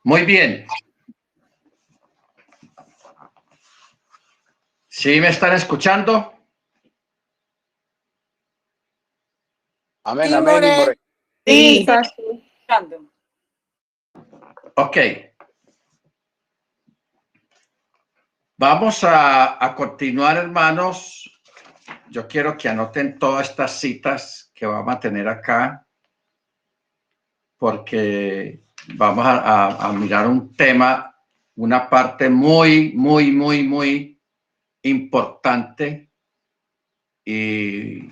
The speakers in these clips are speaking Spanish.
Muy bien. ¿Sí me están escuchando? Amén, Sí, amén, y More. more. Sí, Ok. Vamos a continuar, hermanos. Yo quiero que anoten todas estas citas que vamos a tener acá, porque vamos a mirar un tema, una parte muy importante y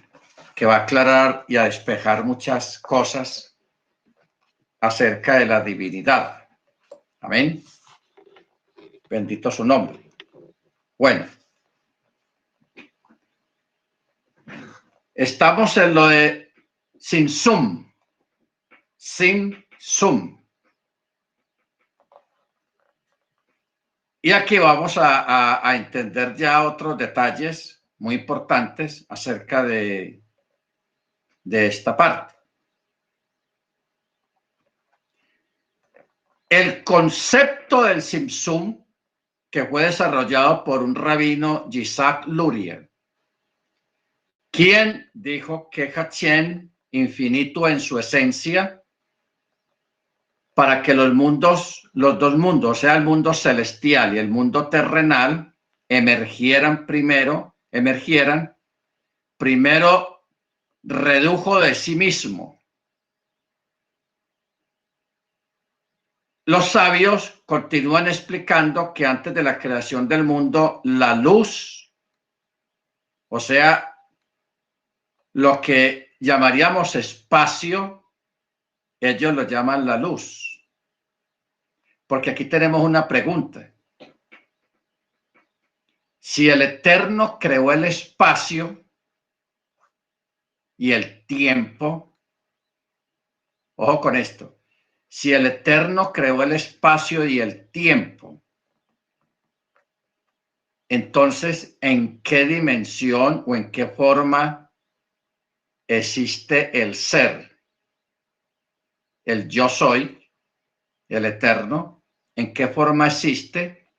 que va a aclarar y a despejar muchas cosas acerca de la divinidad. Amén. Bendito su nombre. Bueno. Estamos en lo de Simsum. Simsum. Y aquí vamos a entender ya otros detalles muy importantes acerca de esta parte. El concepto del Simsum, que fue desarrollado por un rabino, Yitzhak Luria, quien dijo que Hachén, infinito en su esencia, para que los dos mundos, o sea, el mundo celestial y el mundo terrenal, emergieran primero redujo de sí mismo. Los sabios continúan explicando que antes de la creación del mundo, la luz, o sea, lo que llamaríamos espacio, ellos lo llaman la luz. Porque aquí tenemos una pregunta. Si el Eterno creó el espacio y el tiempo, ojo con esto, si el Eterno creó el espacio y el tiempo, entonces, ¿en qué dimensión o en qué forma existe el ser? El yo soy, el Eterno, ¿en qué forma existe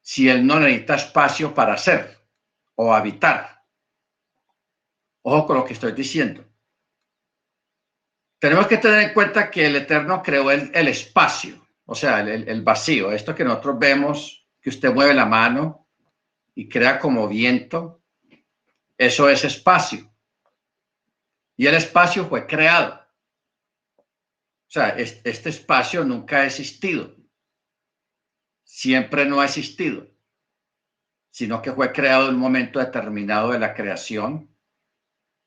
si él no necesita espacio para ser o habitar? Ojo con lo que estoy diciendo. Tenemos que tener en cuenta que el Eterno creó el espacio, o sea, el vacío, esto que nosotros vemos, que usted mueve la mano y crea como viento, eso es espacio. Y el espacio fue creado. O sea, este espacio nunca ha existido. Siempre no ha existido, sino que fue creado en un momento determinado de la creación,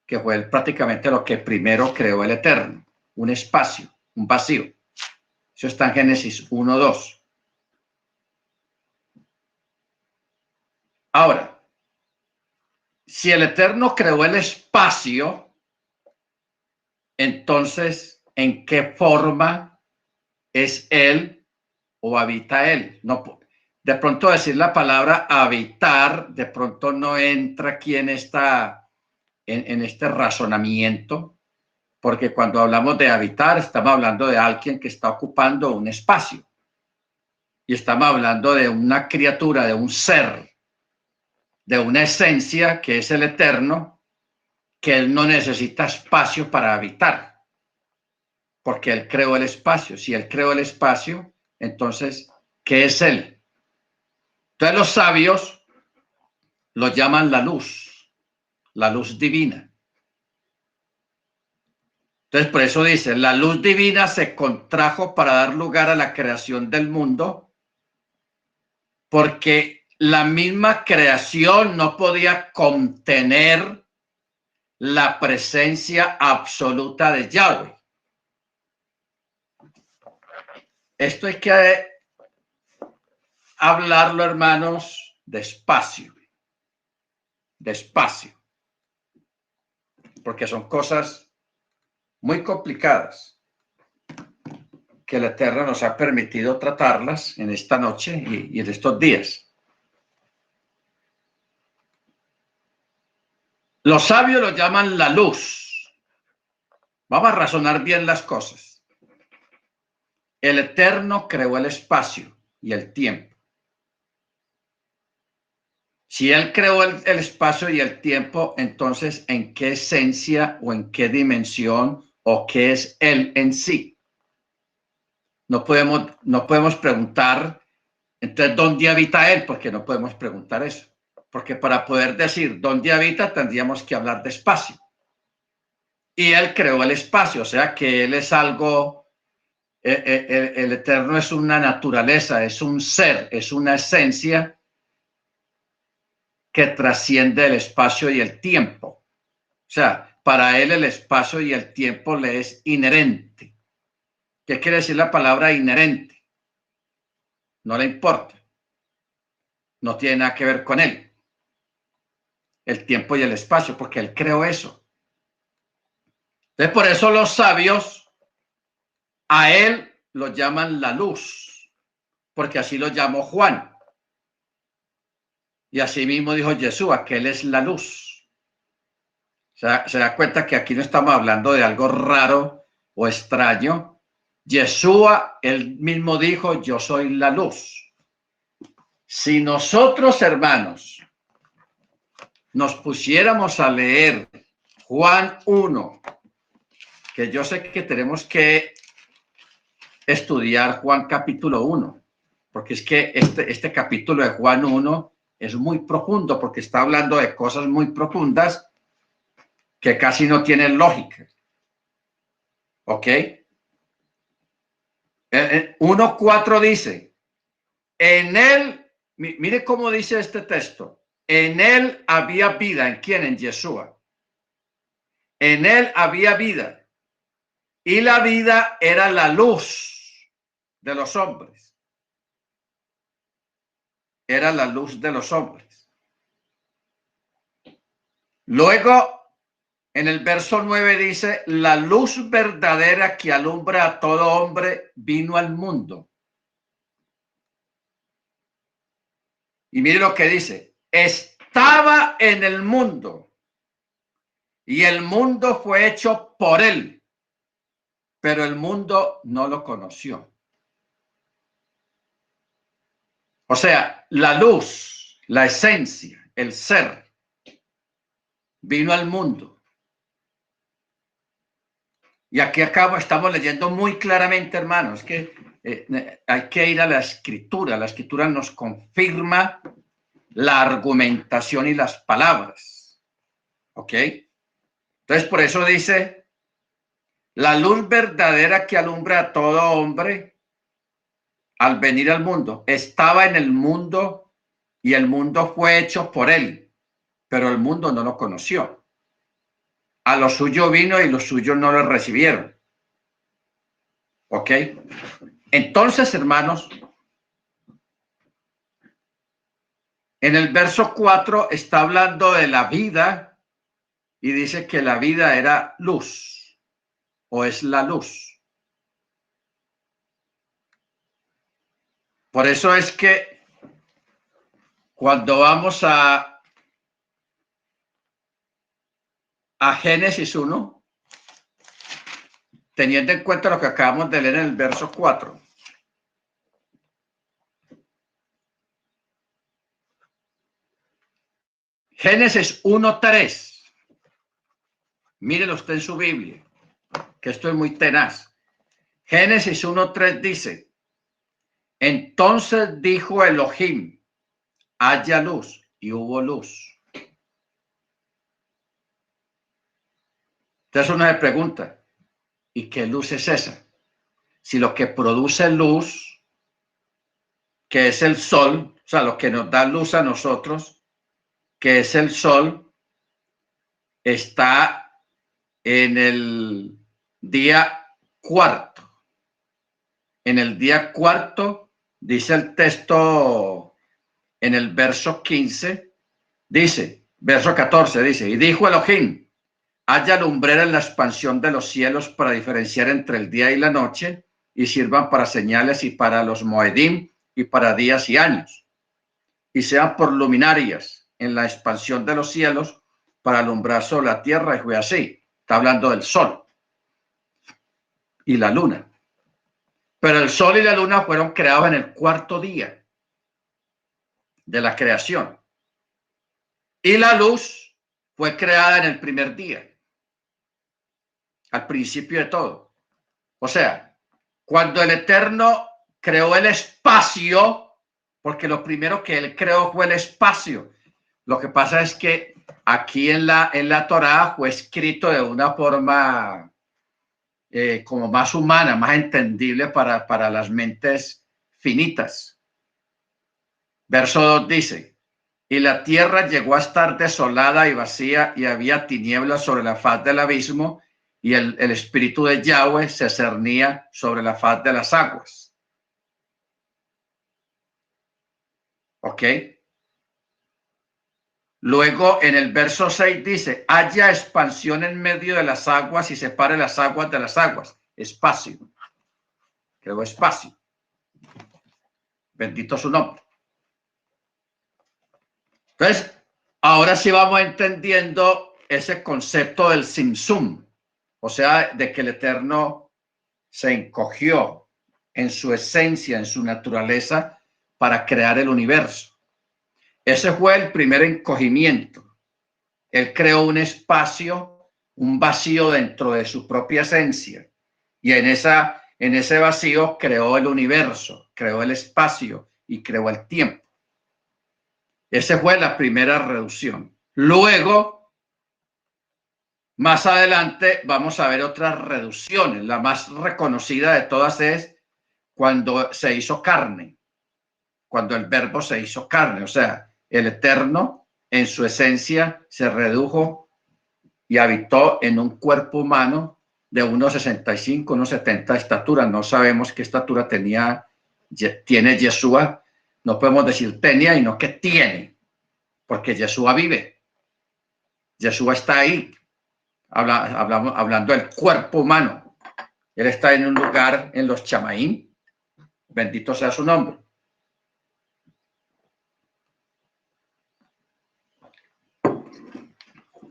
que fue prácticamente lo que primero creó el Eterno, un espacio, un vacío. Eso está en Génesis 1:2. Ahora, si el Eterno creó el espacio, entonces, ¿en qué forma es Él o habita Él? No, de pronto decir la palabra habitar, de pronto no entra aquí en este razonamiento, porque cuando hablamos de habitar, estamos hablando de alguien que está ocupando un espacio. Y estamos hablando de una criatura, de un ser, de una esencia que es el Eterno, que él no necesita espacio para habitar, porque él creó el espacio. Si él creó el espacio, entonces, ¿qué es él? Entonces los sabios lo llaman la luz divina. Entonces, por eso dice, la luz divina se contrajo para dar lugar a la creación del mundo, porque la misma creación no podía contener la presencia absoluta de Yahweh. Esto hay que hablarlo, hermanos, despacio, porque son cosas muy complicadas que el Eterno nos ha permitido tratarlas en esta noche y en estos días. Los sabios lo llaman la luz. Vamos a razonar bien las cosas. El Eterno creó el espacio y el tiempo. Si Él creó el espacio y el tiempo, entonces, ¿en qué esencia o en qué dimensión o qué es Él en sí? No podemos preguntar, entonces, ¿dónde habita Él? Porque no podemos preguntar eso. Porque para poder decir dónde habita, tendríamos que hablar de espacio. Y Él creó el espacio, o sea que Él es algo, el Eterno es una naturaleza, es un ser, es una esencia que trasciende el espacio y el tiempo. O sea, para Él el espacio y el tiempo le es inherente. ¿Qué quiere decir la palabra inherente? No le importa. No tiene nada que ver con Él. El tiempo y el espacio, porque Él creó eso. Entonces, por eso los sabios a Él lo llaman la luz, porque así lo llamó Juan. Y así mismo dijo Yeshua, que Él es la luz. Se da cuenta que aquí no estamos hablando de algo raro o extraño. Yeshua, Él mismo dijo, yo soy la luz. Si nosotros, hermanos, nos pusiéramos a leer Juan 1, que yo sé que tenemos que estudiar Juan capítulo 1, porque es que este capítulo de Juan 1 es muy profundo, porque está hablando de cosas muy profundas que casi no tienen lógica. ¿Ok? 1:4 dice, en él, mire cómo dice este texto, en él había vida. ¿En quién? En Yeshua. En él había vida y la vida era la luz de los hombres. Era la luz de los hombres. Luego, en el verso 9 dice, la luz verdadera que alumbra a todo hombre vino al mundo. Y mire lo que dice, estaba en el mundo y el mundo fue hecho por él, pero el mundo no lo conoció. O sea, la luz, la esencia, el ser, vino al mundo. Y aquí estamos leyendo muy claramente, hermanos, que hay que ir a la escritura nos confirma la argumentación y las palabras. ¿Ok? Entonces, por eso dice, la luz verdadera que alumbra a todo hombre al venir al mundo, estaba en el mundo y el mundo fue hecho por él, pero el mundo no lo conoció. A lo suyo vino y los suyos no lo recibieron. ¿Ok? Entonces, hermanos, en el verso 4 está hablando de la vida y dice que la vida era luz o es la luz. Por eso es que cuando vamos a Génesis 1, teniendo en cuenta lo que acabamos de leer en el verso 4, Génesis 1:3, mírelo usted en su Biblia, que esto es muy tenaz. Génesis 1:3 dice, entonces dijo Elohim, haya luz, y hubo luz. Entonces uno se pregunta, ¿y qué luz es esa? Si lo que produce luz, que es el sol, o sea, lo que nos da luz a nosotros, que es el sol, está en el día cuarto. En el día cuarto, dice el texto en el verso 15, dice, verso 14, dice, y dijo Elohim, haya lumbrera en la expansión de los cielos para diferenciar entre el día y la noche, y sirvan para señales y para los moedim y para días y años, y sean por luminarias en la expansión de los cielos para alumbrar sobre la tierra. Y fue así. Está hablando del sol y la luna. Pero el sol y la luna fueron creados en el cuarto día de la creación. Y la luz fue creada en el primer día, al principio de todo. O sea, cuando el Eterno creó el espacio, porque lo primero que él creó fue el espacio. Lo que pasa es que aquí en la Torá fue escrito de una forma como más humana, más entendible para las mentes finitas. Verso 2 dice: y la tierra llegó a estar desolada y vacía, y había tinieblas sobre la faz del abismo, y el espíritu de Yahweh se cernía sobre la faz de las aguas. ¿Ok? Luego en el verso 6 dice: haya expansión en medio de las aguas y separe las aguas de las aguas. Espacio. Creó espacio. Bendito su nombre. Entonces, ahora sí vamos entendiendo ese concepto del Simsum, o sea, de que el Eterno se encogió en su esencia, en su naturaleza, para crear el universo. Ese fue el primer encogimiento. Él creó un espacio, un vacío dentro de su propia esencia, y en ese vacío creó el universo, creó el espacio y creó el tiempo. Esa fue la primera reducción. Luego, más adelante, vamos a ver otras reducciones. La más reconocida de todas es cuando se hizo carne, cuando el verbo se hizo carne, o sea, el Eterno en su esencia se redujo y habitó en un cuerpo humano de unos 65, unos 70 de estatura. No sabemos qué estatura tiene Yeshua. No podemos decir tenía, sino que tiene, porque Yeshua vive. Yeshua está ahí, hablando del cuerpo humano. Él está en un lugar en los Chamaín. Bendito sea su nombre.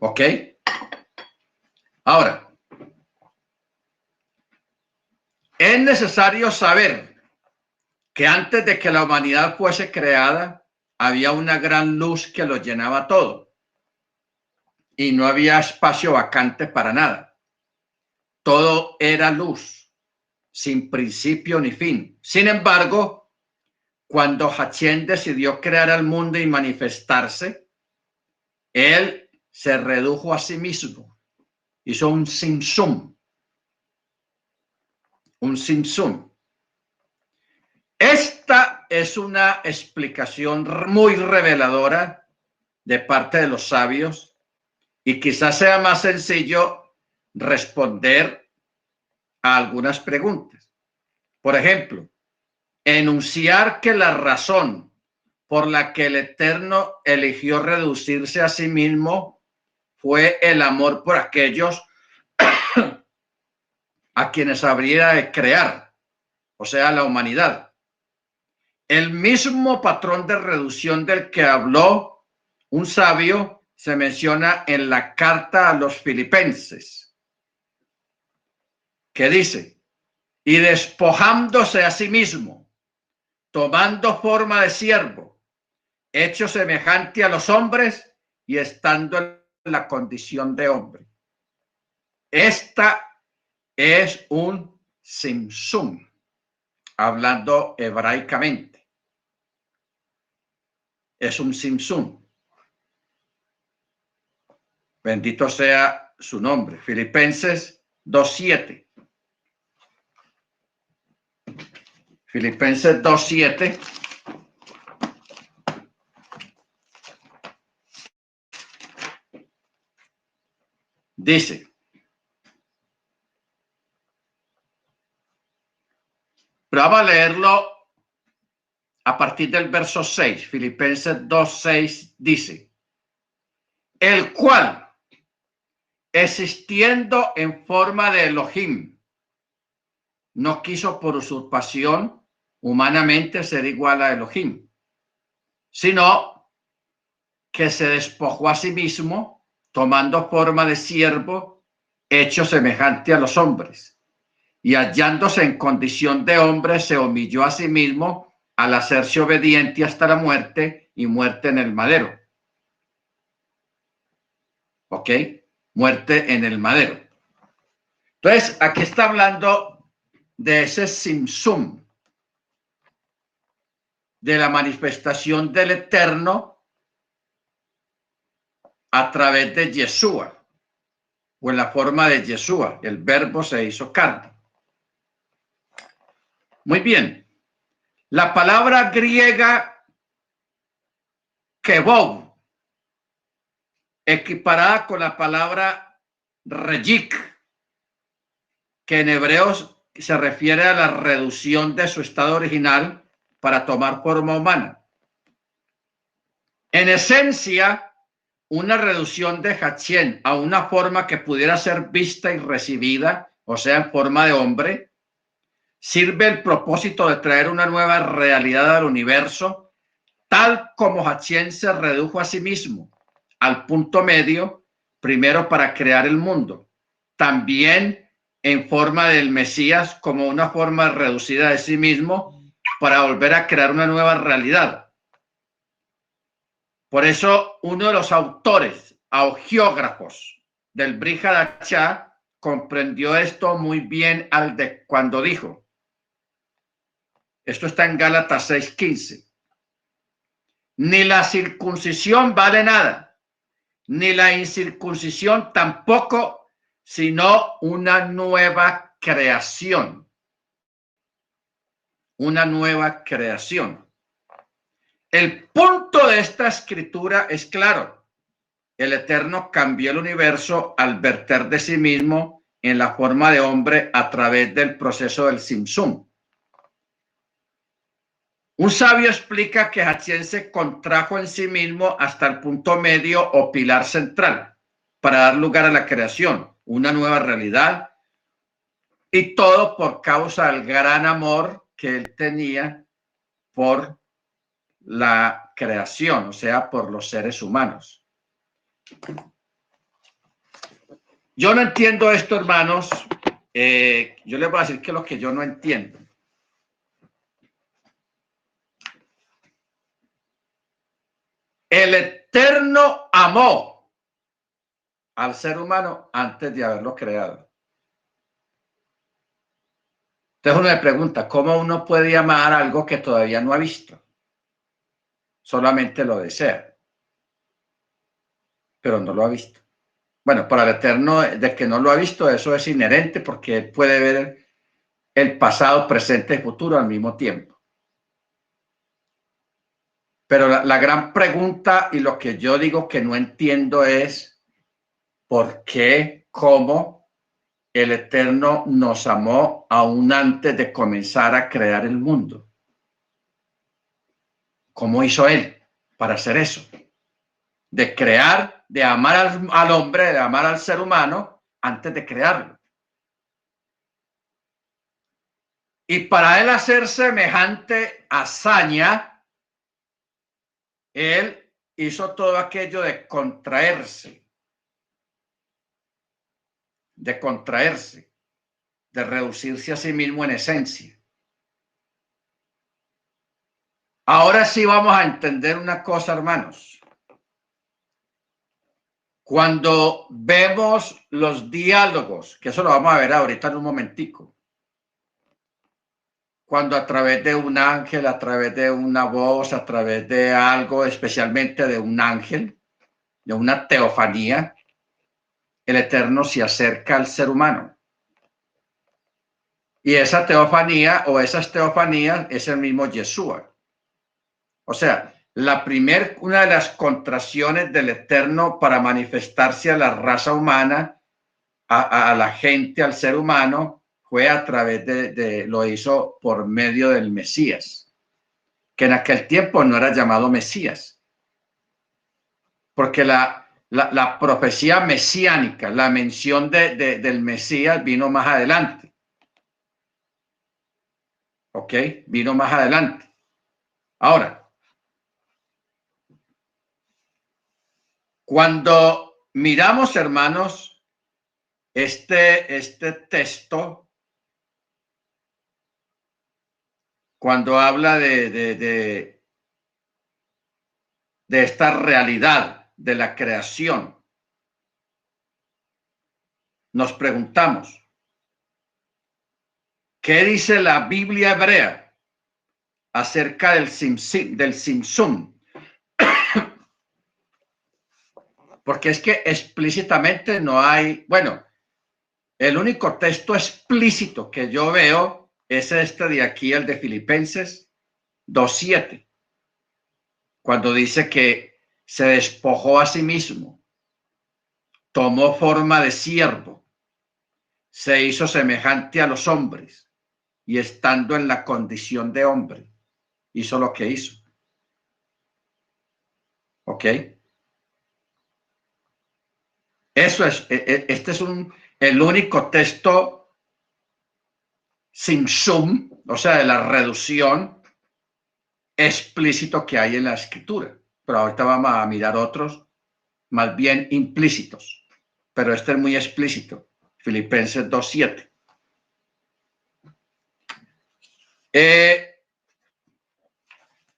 ¿Ok? Ahora, es necesario saber que antes de que la humanidad fuese creada, había una gran luz que lo llenaba todo. Y no había espacio vacante para nada. Todo era luz, sin principio ni fin. Sin embargo, cuando Hachén decidió crear al mundo y manifestarse, él se redujo a sí mismo. Hizo un simsum. Un simsum. Esta es una explicación muy reveladora de parte de los sabios, y quizás sea más sencillo responder a algunas preguntas. Por ejemplo, enunciar que la razón por la que el Eterno eligió reducirse a sí mismo fue el amor por aquellos a quienes habría de crear, o sea, la humanidad. El mismo patrón de reducción del que habló un sabio se menciona en la carta a los Filipenses, que dice: y despojándose a sí mismo, tomando forma de siervo, hecho semejante a los hombres y estando en la condición de hombre. Esta es un simsum, hablando hebraicamente. Es un simsum. Bendito sea su nombre. Filipenses 2:7. Filipenses 2:7. Dice: pero vamos a leerlo a partir del verso 6. Filipenses 2:6 dice: el cual, existiendo en forma de Elohim, no quiso por usurpación humanamente ser igual a Elohim, sino que se despojó a sí mismo, tomando forma de siervo, hecho semejante a los hombres, y hallándose en condición de hombre, se humilló a sí mismo al hacerse obediente hasta la muerte y muerte en el madero. ¿Ok? Muerte en el madero. Entonces, aquí está hablando de ese simsum, de la manifestación del Eterno a través de Yeshua, o en la forma de Yeshua. El verbo se hizo carne. Muy bien. La palabra griega kebov, equiparada con la palabra rejik, que en hebreos se refiere a la reducción de su estado original para tomar forma humana. En esencia, una reducción de Hachien a una forma que pudiera ser vista y recibida, o sea, en forma de hombre, sirve el propósito de traer una nueva realidad al universo, tal como Hachien se redujo a sí mismo, al punto medio, primero para crear el mundo, también en forma del Mesías como una forma reducida de sí mismo para volver a crear una nueva realidad. Por eso uno de los autores, geógrafos del Brit Hadashah, comprendió esto muy bien cuando dijo, esto está en Gálatas 6:15, ni la circuncisión vale nada, ni la incircuncisión tampoco, sino una nueva creación. Una nueva creación. El punto de esta escritura es claro. El Eterno cambió el universo al verter de sí mismo en la forma de hombre a través del proceso del Simsum. Un sabio explica que Hachien se contrajo en sí mismo hasta el punto medio o pilar central para dar lugar a la creación, una nueva realidad, y todo por causa del gran amor que él tenía por la creación, o sea, por los seres humanos. Yo no entiendo esto, hermanos. Yo les voy a decir que lo que yo no entiendo. El Eterno amó al ser humano antes de haberlo creado. Entonces uno me pregunta, ¿cómo uno puede amar algo que todavía no ha visto? Solamente lo desea, pero no lo ha visto. Bueno, para el Eterno, de que no lo ha visto, eso es inherente porque puede ver el pasado, presente y futuro al mismo tiempo. Pero la gran pregunta y lo que yo digo que no entiendo es por qué, cómo el Eterno nos amó aún antes de comenzar a crear el mundo. ¿Cómo hizo Él para hacer eso? De crear, de amar al hombre, de amar al ser humano antes de crearlo. Y para Él hacer semejante hazaña, Él hizo todo aquello de contraerse, de reducirse a sí mismo en esencia. Ahora sí vamos a entender una cosa, hermanos. Cuando vemos los diálogos, que eso lo vamos a ver ahorita en un momentico, cuando a través de un ángel, a través de una voz, a través de algo, especialmente de un ángel, de una teofanía, el Eterno se acerca al ser humano. Y esa teofanía o esas teofanías es el mismo Yeshua. O sea, una de las contracciones del Eterno para manifestarse a la raza humana, a la gente, al ser humano, fue a través lo hizo por medio del Mesías, que en aquel tiempo no era llamado Mesías, porque la profecía mesiánica, la mención del Mesías vino más adelante. ¿Ok? Vino más adelante. Ahora, cuando miramos, hermanos, este texto cuando habla de esta realidad de la creación. Nos preguntamos, ¿qué dice la Biblia hebrea acerca del Simsum? Porque es que explícitamente no hay, bueno, el único texto explícito que yo veo es este de aquí, el de Filipenses 2:7, cuando dice que se despojó a sí mismo, tomó forma de siervo, se hizo semejante a los hombres y estando en la condición de hombre, hizo lo que hizo. ¿Ok? Eso es, este es el único texto sin sum, o sea, de la reducción explícito que hay en la escritura. Pero ahorita vamos a mirar otros más bien implícitos, pero este es muy explícito. Filipenses 2:7.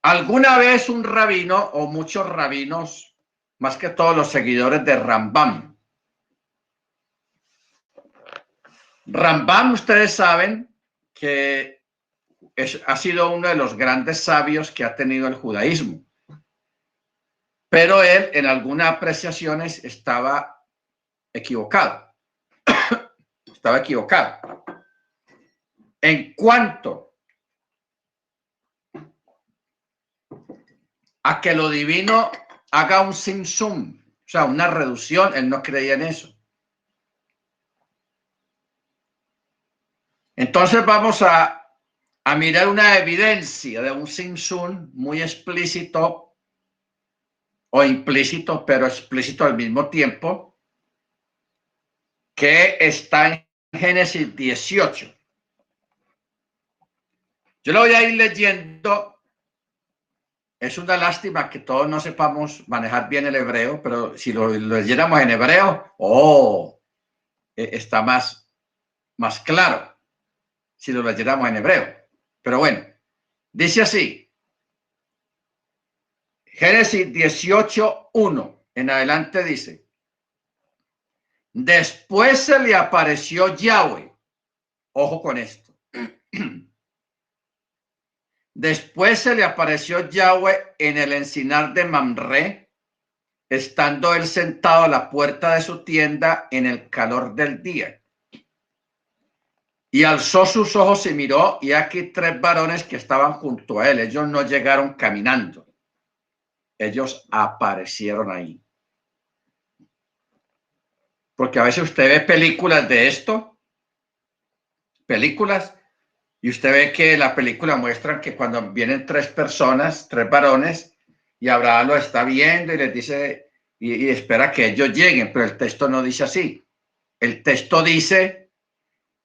Alguna vez un rabino o muchos rabinos, más que todos los seguidores de Rambam. Rambam, ustedes saben que ha sido uno de los grandes sabios que ha tenido el judaísmo. Pero él en algunas apreciaciones estaba equivocado. Estaba equivocado. En cuanto a que lo divino haga un simsum, o sea, una reducción, él no creía en eso. Entonces vamos a mirar una evidencia de un simsum muy explícito o implícito, pero explícito al mismo tiempo, que está en Génesis 18. Yo lo voy a ir leyendo. Es una lástima que todos no sepamos manejar bien el hebreo, pero si lo leyéramos en hebreo, está más claro si lo leyéramos en hebreo. Pero bueno, dice así, Génesis 18:1 en adelante dice, después se le apareció Yahweh, ojo con esto, después se le apareció Yahweh en el encinar de Mamre, estando él sentado a la puerta de su tienda en el calor del día. Y alzó sus ojos y miró, y aquí 3 varones que estaban junto a él. Ellos no llegaron caminando. Ellos aparecieron ahí. Porque a veces usted ve películas de esto, y usted ve que la película muestra que cuando vienen 3 personas, 3 varones, y Abraham lo está viendo y les dice, y espera que ellos lleguen, pero el texto no dice así. El texto dice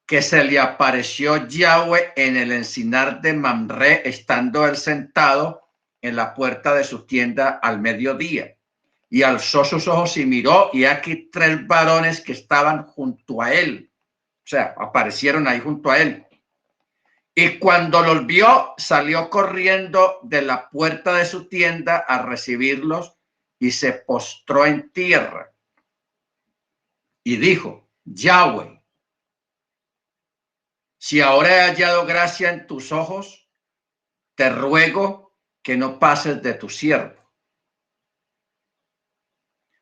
que se le apareció Yahweh en el encinar de Mamre, estando él sentado en la puerta de su tienda al mediodía. Y alzó sus ojos y miró, y aquí 3 varones que estaban junto a él. O sea, aparecieron ahí junto a él. Y cuando los vio, salió corriendo de la puerta de su tienda a recibirlos y se postró en tierra. Y dijo, Yahweh, si ahora he hallado gracia en tus ojos, te ruego que no pases de tu siervo.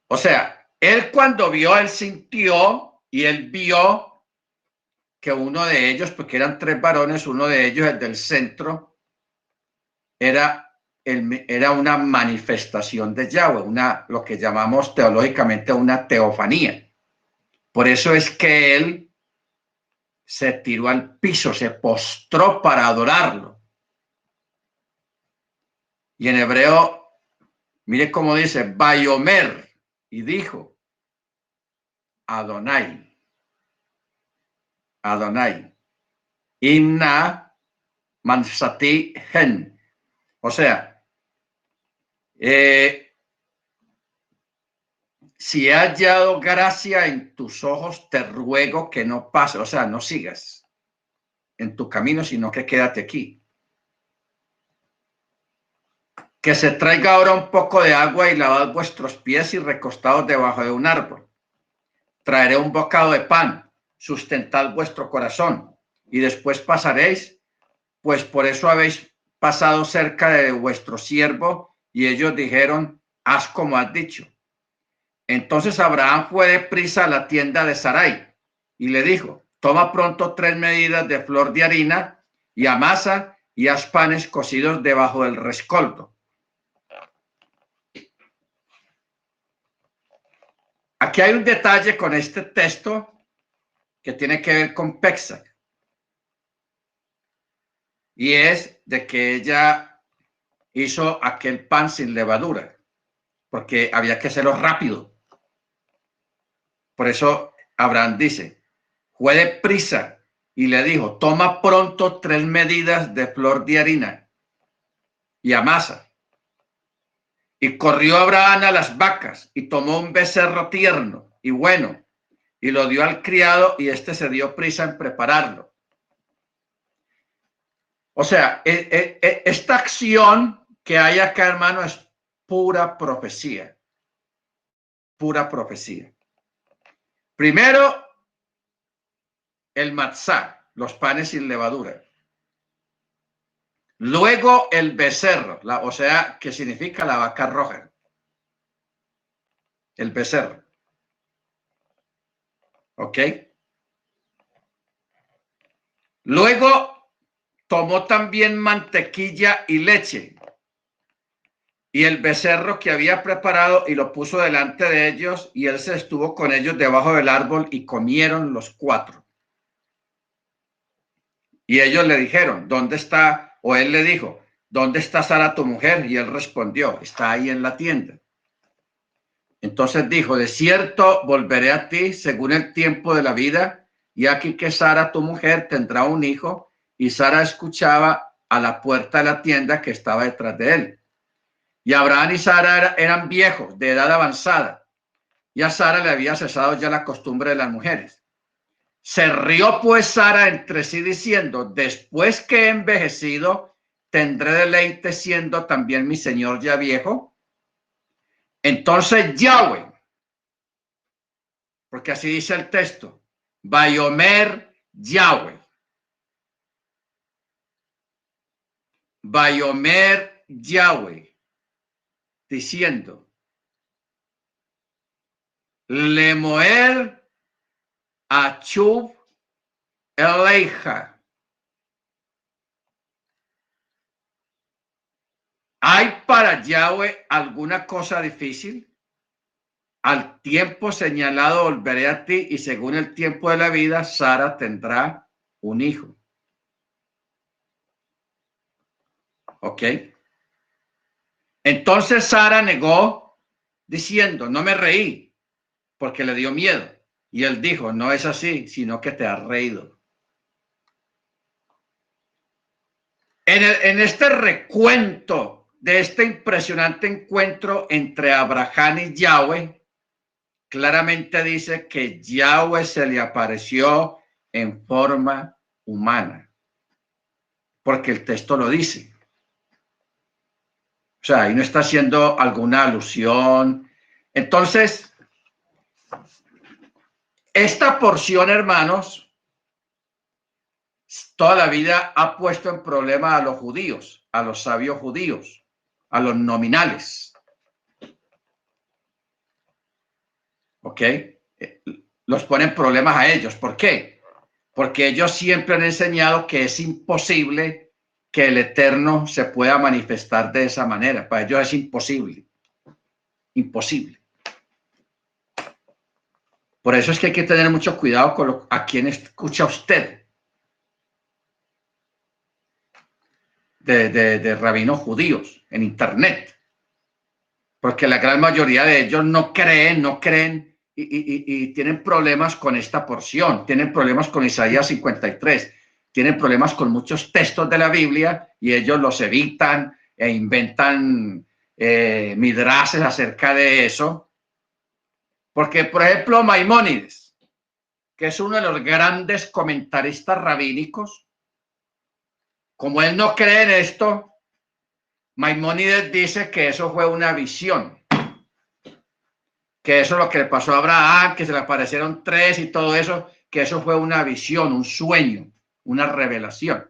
O sea, él cuando vio, él sintió y él vio que uno de ellos, porque eran 3 varones, uno de ellos, el del centro, era una manifestación de Yahweh, lo que llamamos teológicamente una teofanía. Por eso es que él se tiró al piso, se postró para adorarlo. Y en hebreo, mire cómo dice, Bayomer, y dijo, Adonai, Inna Mansati Gen. O sea, si he hallado gracia en tus ojos, te ruego que no pases, o sea, no sigas en tu camino, sino que quédate aquí. que se traiga ahora un poco de agua y lavad vuestros pies y recostados debajo de un árbol. Traeré un bocado de pan, sustentad vuestro corazón y después pasaréis, pues por eso habéis pasado cerca de vuestro siervo. Y ellos dijeron, haz como has dicho. Entonces Abraham fue deprisa a la tienda de Sarai y le dijo, toma pronto 3 medidas de flor de harina y amasa y haz panes cocidos debajo del rescoldo. Aquí hay un detalle con este texto que tiene que ver con Pesach, y es de que ella hizo aquel pan sin levadura, porque había que hacerlo rápido. Por eso Abraham dice, fue deprisa y le dijo, toma pronto 3 medidas de flor de harina y amasa. Y corrió Abraham a las vacas y tomó un becerro tierno y bueno y lo dio al criado y éste se dio prisa en prepararlo. O sea, esta acción que hay acá, hermano, es pura profecía. Pura profecía. Primero, el matzá, los panes sin levadura. Luego el becerro, o sea, que significa la vaca roja. El becerro. ¿Ok? Luego tomó también mantequilla y leche y el becerro que había preparado y lo puso delante de ellos, y él se estuvo con ellos debajo del árbol y comieron los 4. Y ellos le dijeron, ¿dónde está? O él le dijo, ¿dónde está Sara tu mujer? Y él respondió, está ahí en la tienda. Entonces dijo, de cierto volveré a ti según el tiempo de la vida, y aquí que Sara tu mujer tendrá un hijo. Y Sara escuchaba a la puerta de la tienda que estaba detrás de él. Y Abraham y Sara eran viejos, de edad avanzada, y a Sara le había cesado ya la costumbre de las mujeres. Se rió pues Sara entre sí diciendo, después que he envejecido, ¿tendré deleite siendo también mi señor ya viejo? Entonces Yahweh, porque así dice el texto, Vayomer Yahweh. Vayomer Yahweh, diciendo, Lemoer Achub Eleija. ¿Hay para Yahweh alguna cosa difícil? Al tiempo señalado volveré a ti, y según el tiempo de la vida, Sara tendrá un hijo. ¿Ok? Entonces Sara negó diciendo, no me reí, porque le dio miedo. Y él dijo, no es así, sino que te has reído. En este recuento de este impresionante encuentro entre Abraham y Yahweh, claramente dice que Yahweh se le apareció en forma humana, porque el texto lo dice. O sea, ahí no está haciendo alguna alusión. Entonces, esta porción, hermanos, toda la vida ha puesto en problema a los judíos, a los sabios judíos, a los nominales. ¿Ok? Los ponen problemas a ellos. ¿Por qué? Porque ellos siempre han enseñado que es imposible que el Eterno se pueda manifestar de esa manera. Para ellos es imposible. Imposible. Por eso es que hay que tener mucho cuidado con a quien escucha usted. De rabinos judíos en internet, porque la gran mayoría de ellos no creen y tienen problemas con esta porción, tienen problemas con Isaías 53, tienen problemas con muchos textos de la Biblia y ellos los evitan e inventan midrases acerca de eso, porque por ejemplo Maimónides, que es uno de los grandes comentaristas rabínicos, como él no cree en esto, Maimónides dice que eso fue una visión, que eso es lo que le pasó a Abraham, que se le aparecieron tres y todo eso, que eso fue una visión, un sueño, una revelación.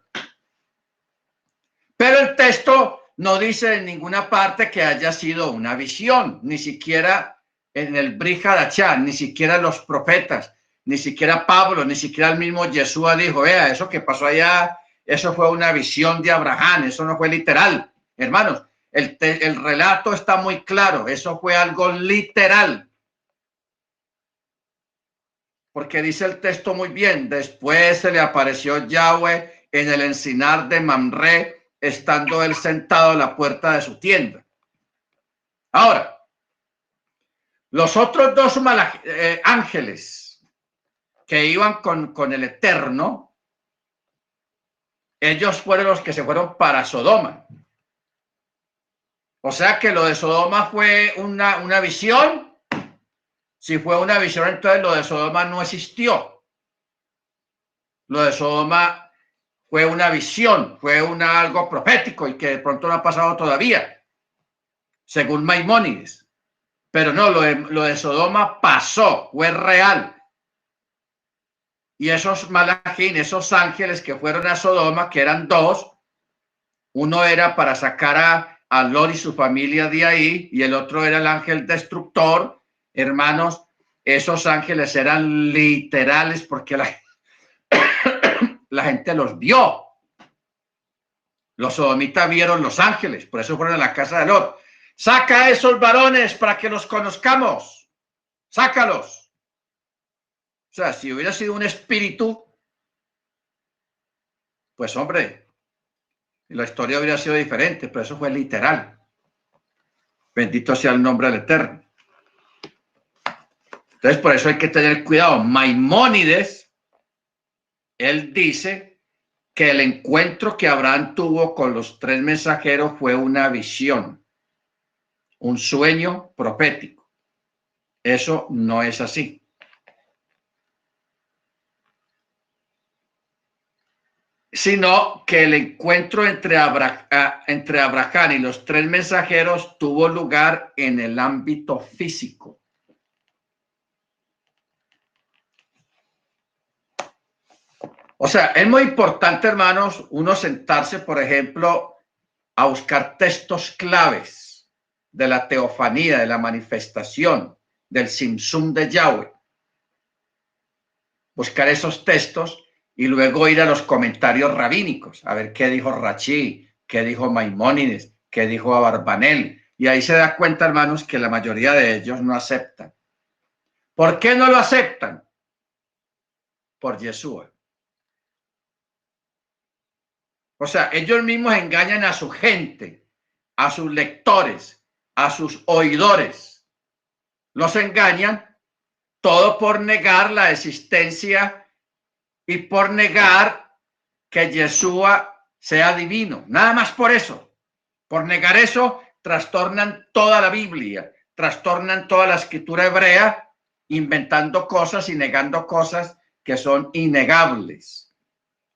Pero el texto no dice en ninguna parte que haya sido una visión, ni siquiera en el Brit Hadashah, ni siquiera los profetas, ni siquiera Pablo, ni siquiera el mismo Yeshua dijo, vea, eso que pasó allá, eso fue una visión de Abraham, eso no fue literal. Hermanos, el relato está muy claro, eso fue algo literal. Porque dice el texto muy bien, después se le apareció Yahweh en el encinar de Mamre, estando él sentado a la puerta de su tienda. Ahora, los otros dos ángeles que iban con el Eterno, ellos fueron los que se fueron para Sodoma. O sea que lo de Sodoma fue una visión. Si fue una visión, entonces lo de Sodoma no existió. Lo de Sodoma fue una visión, fue algo profético y que de pronto no ha pasado todavía, según Maimónides. Pero no, lo de Sodoma pasó, fue real. Y esos malajín, esos ángeles que fueron a Sodoma, que eran dos, uno era para sacar a Lot y su familia de ahí, y el otro era el ángel destructor. Hermanos, esos ángeles eran literales porque la gente los vio. Los sodomitas vieron los ángeles, por eso fueron a la casa de Lot. Saca a esos varones para que los conozcamos. Sácalos. O sea, si hubiera sido un espíritu, pues hombre, la historia hubiera sido diferente, pero eso fue literal. Bendito sea el nombre del Eterno. Entonces, por eso hay que tener cuidado. Maimónides, él dice que el encuentro que Abraham tuvo con los tres mensajeros fue una visión, un sueño profético. Eso no es así. Sino que el encuentro entre Abraham y los tres mensajeros tuvo lugar en el ámbito físico. O sea, es muy importante, hermanos, uno sentarse, por ejemplo, a buscar textos claves de la teofanía, de la manifestación, del Simsum de Yahweh. Buscar esos textos y luego ir a los comentarios rabínicos, a ver qué dijo Rachi, qué dijo Maimónides, qué dijo Abarbanel. Y ahí se da cuenta, hermanos, que la mayoría de ellos no aceptan. ¿Por qué no lo aceptan? Por Yeshua. O sea, ellos mismos engañan a su gente, a sus lectores, a sus oidores. Los engañan todo por negar la existencia y por negar que Yeshua sea divino. Nada más por eso. Por negar eso, trastornan toda la Biblia, trastornan toda la escritura hebrea, inventando cosas y negando cosas que son innegables,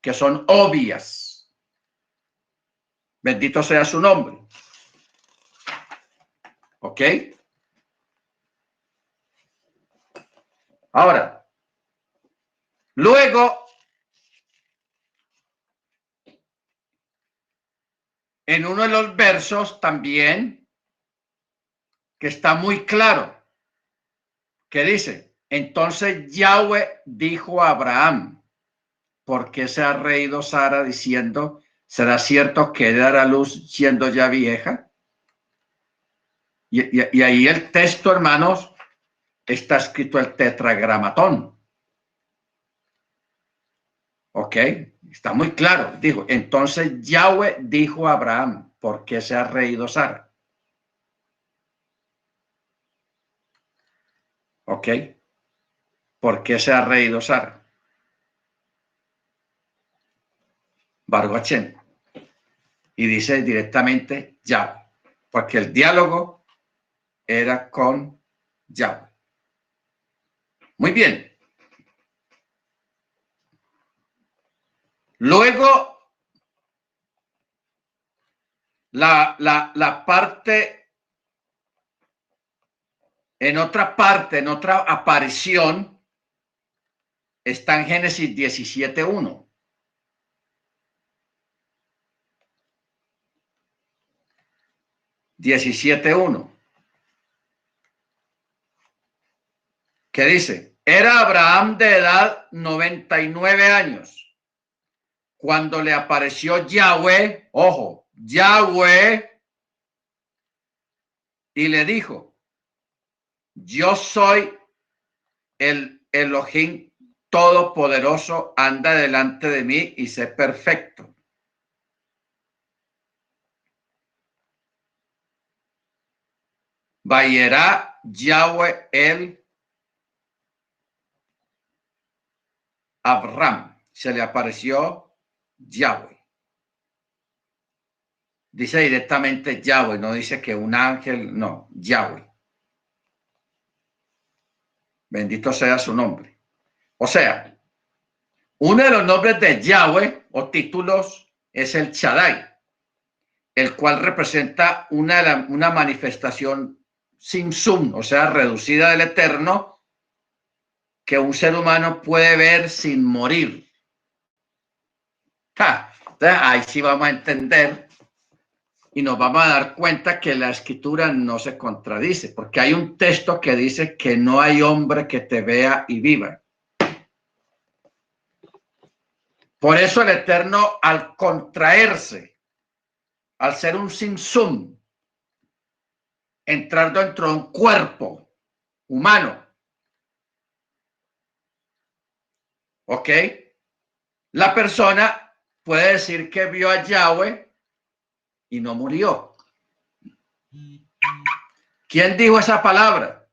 que son obvias. Bendito sea su nombre. ¿Ok? Ahora, luego, en uno de los versos también, que está muy claro, que dice, entonces Yahweh dijo a Abraham, ¿por qué se ha reído Sara diciendo, ¿será cierto que dará luz siendo ya vieja? Y ahí el texto, hermanos, está escrito el tetragramatón. ¿Ok? Está muy claro. Dijo, entonces Yahweh dijo a Abraham, ¿por qué se ha reído Sara? ¿Ok? ¿Por qué se ha reído Sara? Baruch Hashem. Y dice directamente Yahweh, porque el diálogo era con Yahweh. Muy bien. Luego La parte, en otra parte, en otra aparición, está en Génesis 17:1. Que dice, era Abraham de edad 99 años cuando le apareció Yahweh, ojo, Yahweh, y le dijo, yo soy el Elohim todopoderoso, anda delante de mí y sé perfecto. Vayerá Yahweh el Abraham, se le apareció Yahweh. Dice directamente Yahweh, no dice que un ángel, no, Yahweh. Bendito sea su nombre. O sea, uno de los nombres de Yahweh o títulos es el Shaddai, el cual representa una manifestación sin sum, o sea, reducida del eterno, que un ser humano puede ver sin morir. Entonces, ahí sí vamos a entender y nos vamos a dar cuenta que la escritura no se contradice, porque hay un texto que dice que no hay hombre que te vea y viva. Por eso el Eterno, al contraerse, al ser un sinsum, entrar dentro de un cuerpo humano, ¿ok? La persona puede decir que vio a Yahweh y no murió. ¿Quién dijo esa palabra?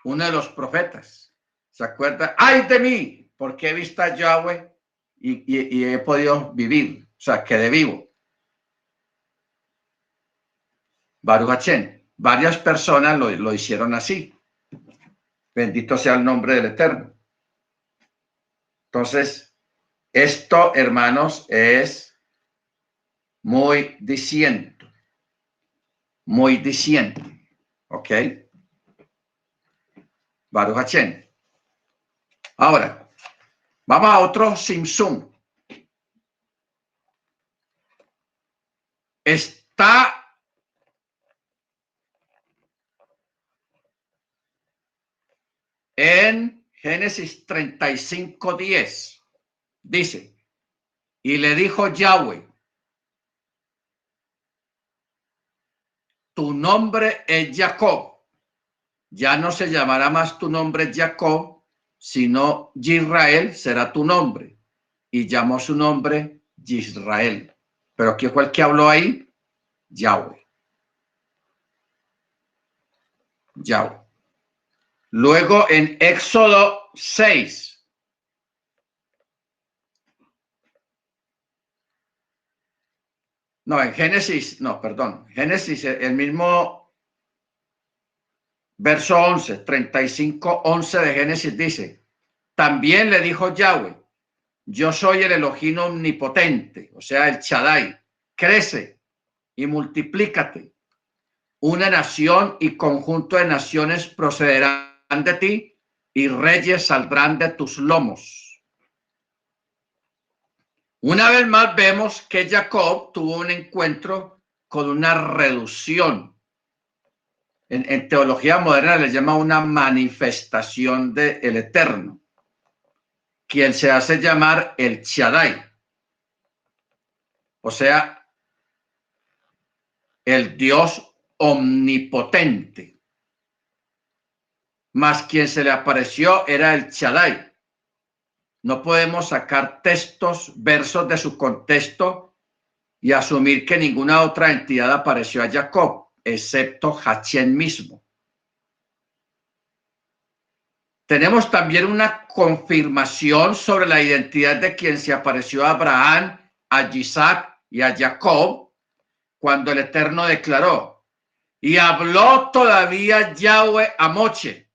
Uno de los profetas. ¿Se acuerda? ¡Ay de mí! Porque he visto a Yahweh y he podido vivir. O sea, quedé vivo. Baruch Hashem. Varias personas lo hicieron así. Bendito sea el nombre del Eterno. Entonces, esto, hermanos, es muy diciente. Muy diciente. ¿Ok? Baruch Hashem. Ahora, vamos a otro simsum. Está en Génesis 35:10. Dice, y le dijo Yahweh, tu nombre es Jacob. Ya no se llamará más tu nombre Jacob, sino Israel será tu nombre. Y llamó su nombre Israel. Pero ¿quién fue el que habló ahí? Yahweh. Yahweh. Luego en Éxodo 6. No, en Génesis, no, perdón. Génesis, el mismo verso 11, 35:11 de Génesis dice, también le dijo Yahweh, yo soy el Elohim omnipotente, o sea, el Shaddai, crece y multiplícate. Una nación y conjunto de naciones procederán de ti y reyes saldrán de tus lomos. Una vez más vemos que Jacob tuvo un encuentro con una reducción. En teología moderna le llama una manifestación del Eterno, quien se hace llamar el Shaddai, o sea, el Dios omnipotente. Más quien se le apareció era el Shaddai. No podemos sacar textos, versos de su contexto y asumir que ninguna otra entidad apareció a Jacob, excepto Hashem mismo. Tenemos también una confirmación sobre la identidad de quien se apareció a Abraham, a Isaac y a Jacob, cuando el Eterno declaró, y habló todavía Yahweh a Moche,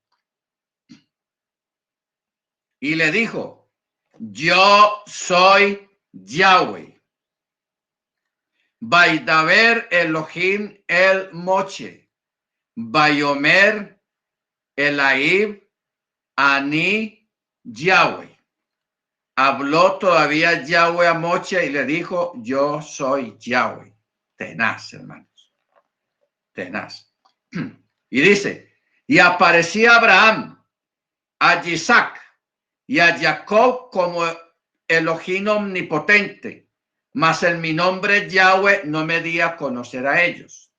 y le dijo, yo soy Yahweh. Vaidaber Elohim el Moche, Bayomer Elaib Ani Yahweh. Habló todavía Yahweh a Moche y le dijo, yo soy Yahweh. Tenaz, hermanos. Tenaz. Y dice, y aparecía Abraham, a Isaac y a Jacob como Elohim omnipotente, mas en mi nombre Yahweh no me di a conocer a ellos.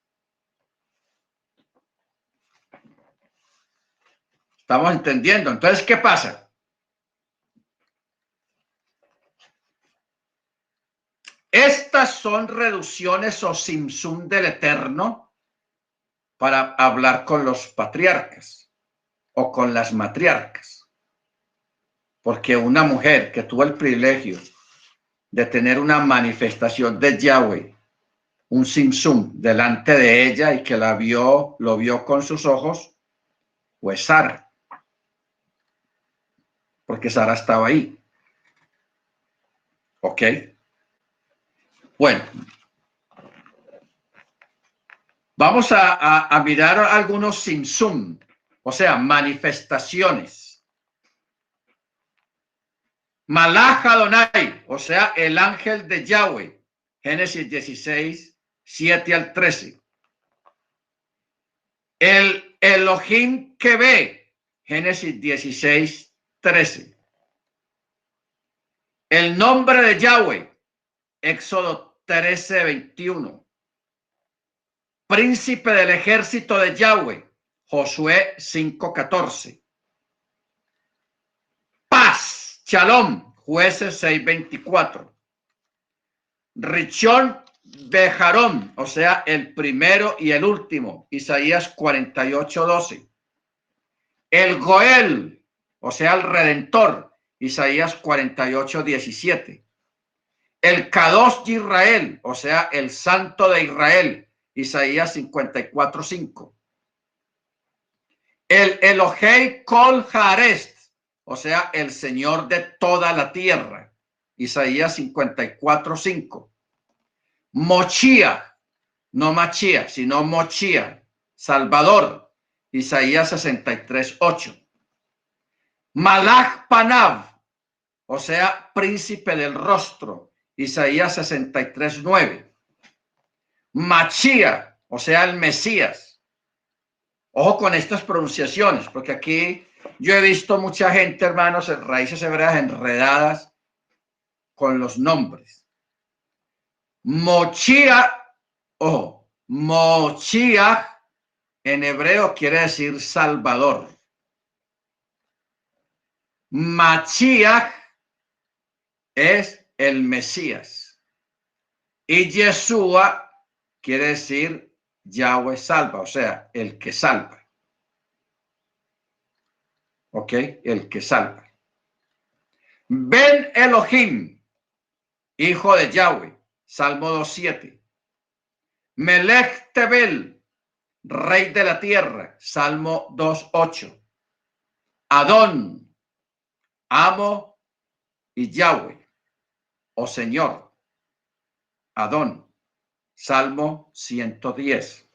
¿Estamos entendiendo? Entonces, ¿qué pasa? Estas son reducciones o simsum del Eterno para hablar con los patriarcas o con las matriarcas. Porque una mujer que tuvo el privilegio de tener una manifestación de Yahweh, un simsum delante de ella y que lo vio con sus ojos, pues Sara. Porque Sara estaba ahí. ¿Ok? Bueno. Vamos a mirar algunos simsum, o sea, manifestaciones. Malach Adonai, o sea, el ángel de Yahweh. Génesis 16, 7 al 13. El Elohim que ve. Génesis 16, 13. El nombre de Yahweh. Éxodo 13, 21. Príncipe del ejército de Yahweh. Josué 5, 14. Paz, Shalom, Jueces 6:24. Richón Bejarón, o sea, el primero y el último, Isaías 48:12. El Goel, o sea, el Redentor, Isaías 48:17. El Kadosh de Israel, o sea, el Santo de Israel, Isaías 54:5. El Elohei Kol Haaretz, o sea, el Señor de toda la tierra, Isaías 54:5. Mochía, no Machía, sino Mochía, Salvador, Isaías 63:8. Malach Panav, o sea, príncipe del rostro, Isaías 63:9. Machía, o sea, el Mesías. Ojo con estas pronunciaciones, porque aquí yo he visto mucha gente, hermanos, en raíces hebreas enredadas con los nombres. Mochía, ojo, Mochía en hebreo quiere decir Salvador. Machiach es el Mesías. Y Yeshua quiere decir Yahweh salva, o sea, el que salva. ¿Ok? El que salva. Ben Elohim, hijo de Yahweh, Salmo 2:7. Melech Tebel, rey de la tierra, Salmo 2:8. Adón, amo y Yahweh, o Señor. Adón, Salmo 110.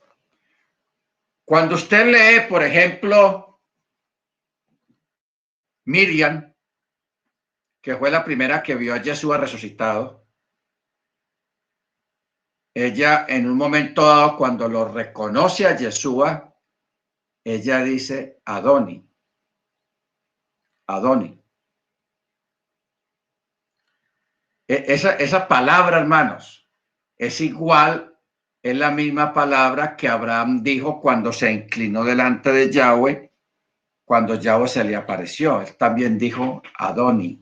Cuando usted lee, por ejemplo, Miriam, que fue la primera que vio a Jesús resucitado, ella en un momento dado, cuando lo reconoce a Yeshua, ella dice Adoni. Adoni. Esa palabra, hermanos, es igual, es la misma palabra que Abraham dijo cuando se inclinó delante de Yahweh, cuando Yahweh se le apareció. Él también dijo Adoni.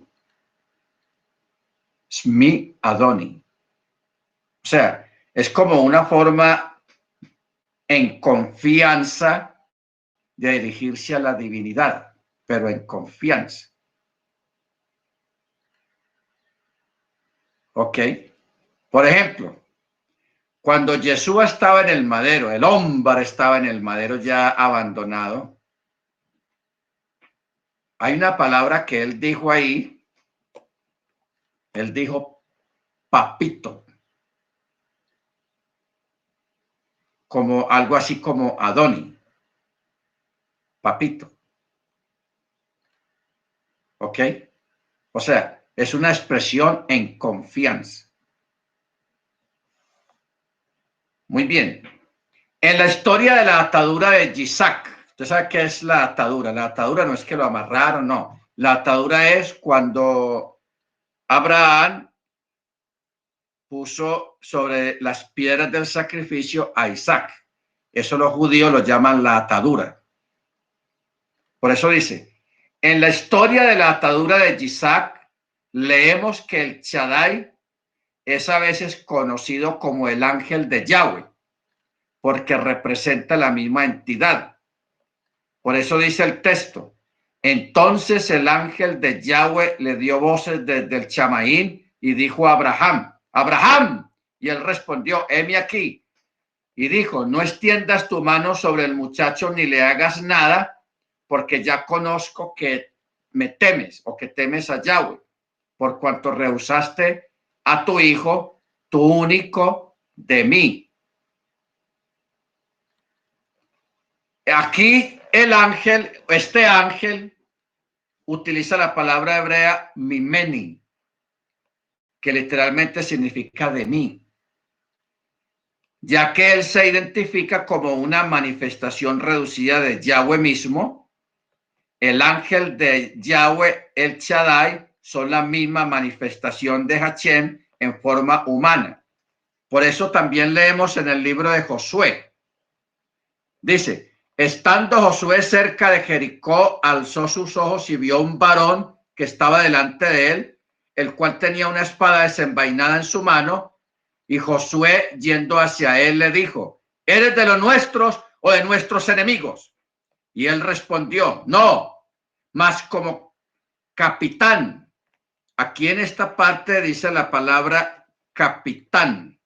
Shmi Adoni. O sea, es como una forma en confianza de dirigirse a la divinidad, pero en confianza. ¿Ok? Por ejemplo, cuando Jesús estaba en el madero, el hombre estaba en el madero ya abandonado, hay una palabra que él dijo ahí, él dijo papito. como algo así como Adoni, papito. ¿Ok? O sea, es una expresión en confianza. Muy bien. En la historia de la atadura de Isaac, usted sabe qué es la atadura. La atadura no es que lo amarraron, no. La atadura es cuando Abraham puso sobre las piedras del sacrificio a Isaac. Eso los judíos lo llaman la atadura. Por eso dice, en la historia de la atadura de Isaac, leemos que el Shaddai es a veces conocido como el ángel de Yahweh, porque representa la misma entidad. Por eso dice el texto, entonces el ángel de Yahweh le dio voces desde el Chamaín y dijo a Abraham, Abraham, y él respondió, heme aquí. Y dijo, no extiendas tu mano sobre el muchacho ni le hagas nada, porque ya conozco que me temes o que temes a Yahweh, por cuanto rehusaste a tu hijo, tu único, de mí. Aquí el ángel, este ángel, utiliza la palabra hebrea mimeni, que literalmente significa de mí, ya que él se identifica como una manifestación reducida de Yahweh mismo. El ángel de Yahweh, el Shaddai, son la misma manifestación de Hashem en forma humana. Por eso también leemos en el libro de Josué. Dice, estando Josué cerca de Jericó, alzó sus ojos y vio un varón que estaba delante de él, el cual tenía una espada desenvainada en su mano, y Josué, yendo hacia él, le dijo, ¿eres de los nuestros o de nuestros enemigos? Y él respondió, no, mas como capitán. Aquí en esta parte dice la palabra capitán.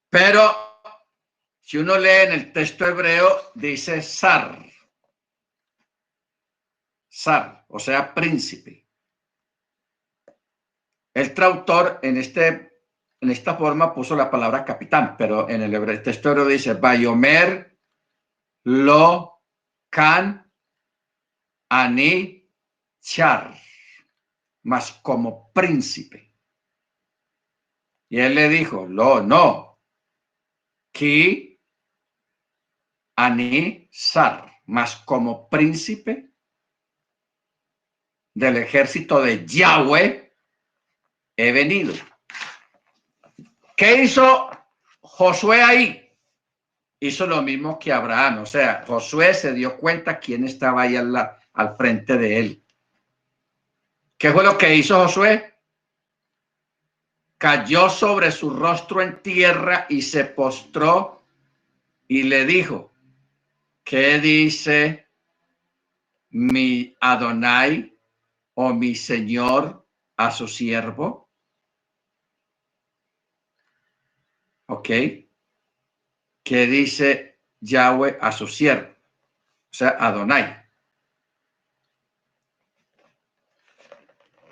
Pero si uno lee en el texto hebreo, dice zar. Zar, o sea, príncipe. El traductor en esta forma puso la palabra capitán, pero en el texto hebreo dice Bayomer lo can ani char, más como príncipe. Y él le dijo, no, ki ani zar, más como príncipe del ejército de Yahweh he venido. ¿Qué hizo Josué ahí? Hizo lo mismo que Abraham, o sea, Josué se dio cuenta quién estaba ahí al frente de él. ¿Qué fue lo que hizo Josué? Cayó sobre su rostro en tierra y se postró y le dijo, ¿qué dice mi Adonai o mi Señor a su siervo? ¿Ok? ¿Qué dice Yahweh a su siervo? O sea, Adonai.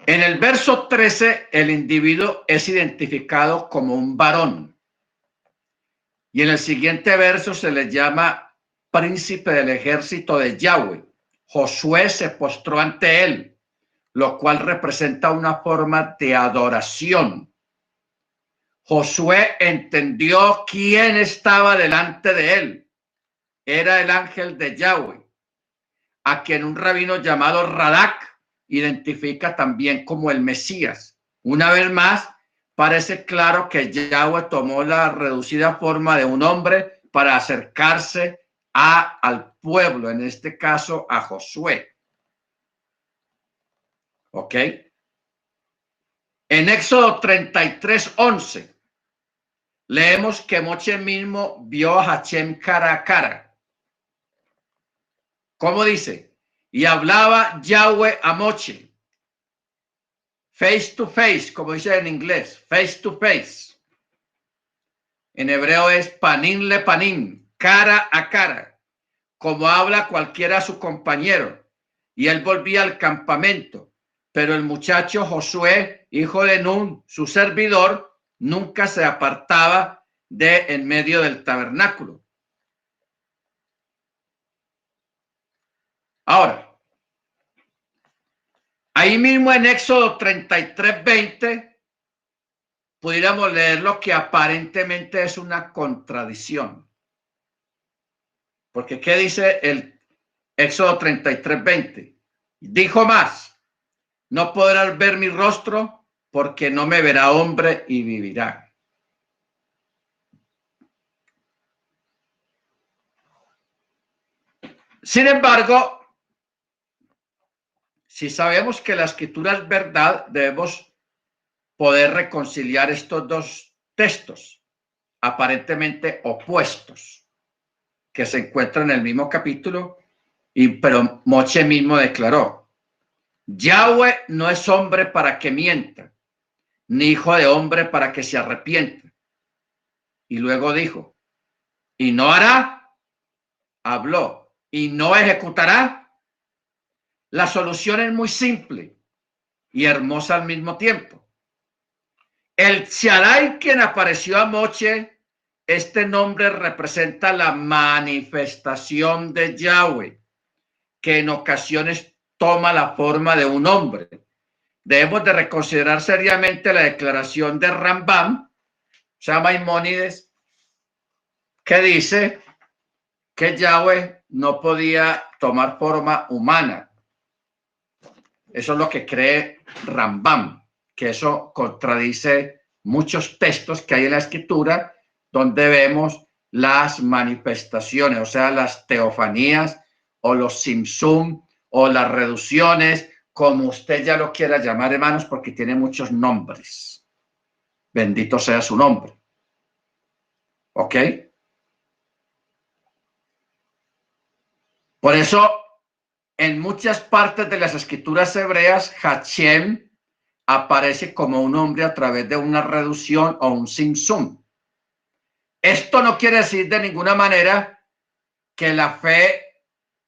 En el verso 13, el individuo es identificado como un varón. Y en el siguiente verso se le llama príncipe del ejército de Yahweh. Josué se postró ante él, lo cual representa una forma de adoración. Josué entendió quién estaba delante de él. Era el ángel de Yahweh, a quien un rabino llamado Radak identifica también como el Mesías. Una vez más, parece claro que Yahweh tomó la reducida forma de un hombre para acercarse al pueblo, en este caso a Josué. ¿Ok? En Éxodo 33:11 leemos que Moche mismo vio a Hashem cara a cara. ¿Cómo dice? Y hablaba Yahweh a Moche. Face to face, como dice en inglés, face to face. En hebreo es panim le panim, cara a cara, como habla cualquiera a su compañero. Y él volvía al campamento. Pero el muchacho Josué, hijo de Nun, su servidor, nunca se apartaba de en medio del tabernáculo. Ahora, ahí mismo en Éxodo 33:20, pudiéramos leer lo que aparentemente es una contradicción. Porque ¿qué dice el Éxodo 33:20? Dijo más, no podrás ver mi rostro porque no me verá hombre y vivirá. Sin embargo, si sabemos que la escritura es verdad, debemos poder reconciliar estos dos textos aparentemente opuestos que se encuentran en el mismo capítulo, pero Moche mismo declaró, Yahweh no es hombre para que mienta, ni hijo de hombre para que se arrepienta. Y luego dijo, y no hará, habló, y no ejecutará. La solución es muy simple y hermosa al mismo tiempo. El Shaddai, quien apareció a Moche, este nombre representa la manifestación de Yahweh, que en ocasiones toma la forma de un hombre. Debemos de reconsiderar seriamente la declaración de Rambam, o sea, Maimónides, que dice que Yahweh no podía tomar forma humana. Eso es lo que cree Rambam, que eso contradice muchos textos que hay en la escritura donde vemos las manifestaciones, o sea, las teofanías o los simsum o las reducciones, como usted ya lo quiera llamar, hermanos, porque tiene muchos nombres. Bendito sea su nombre. ¿Ok? Por eso, en muchas partes de las escrituras hebreas, Hashem aparece como un hombre a través de una reducción o un simsum. Esto no quiere decir de ninguna manera que la fe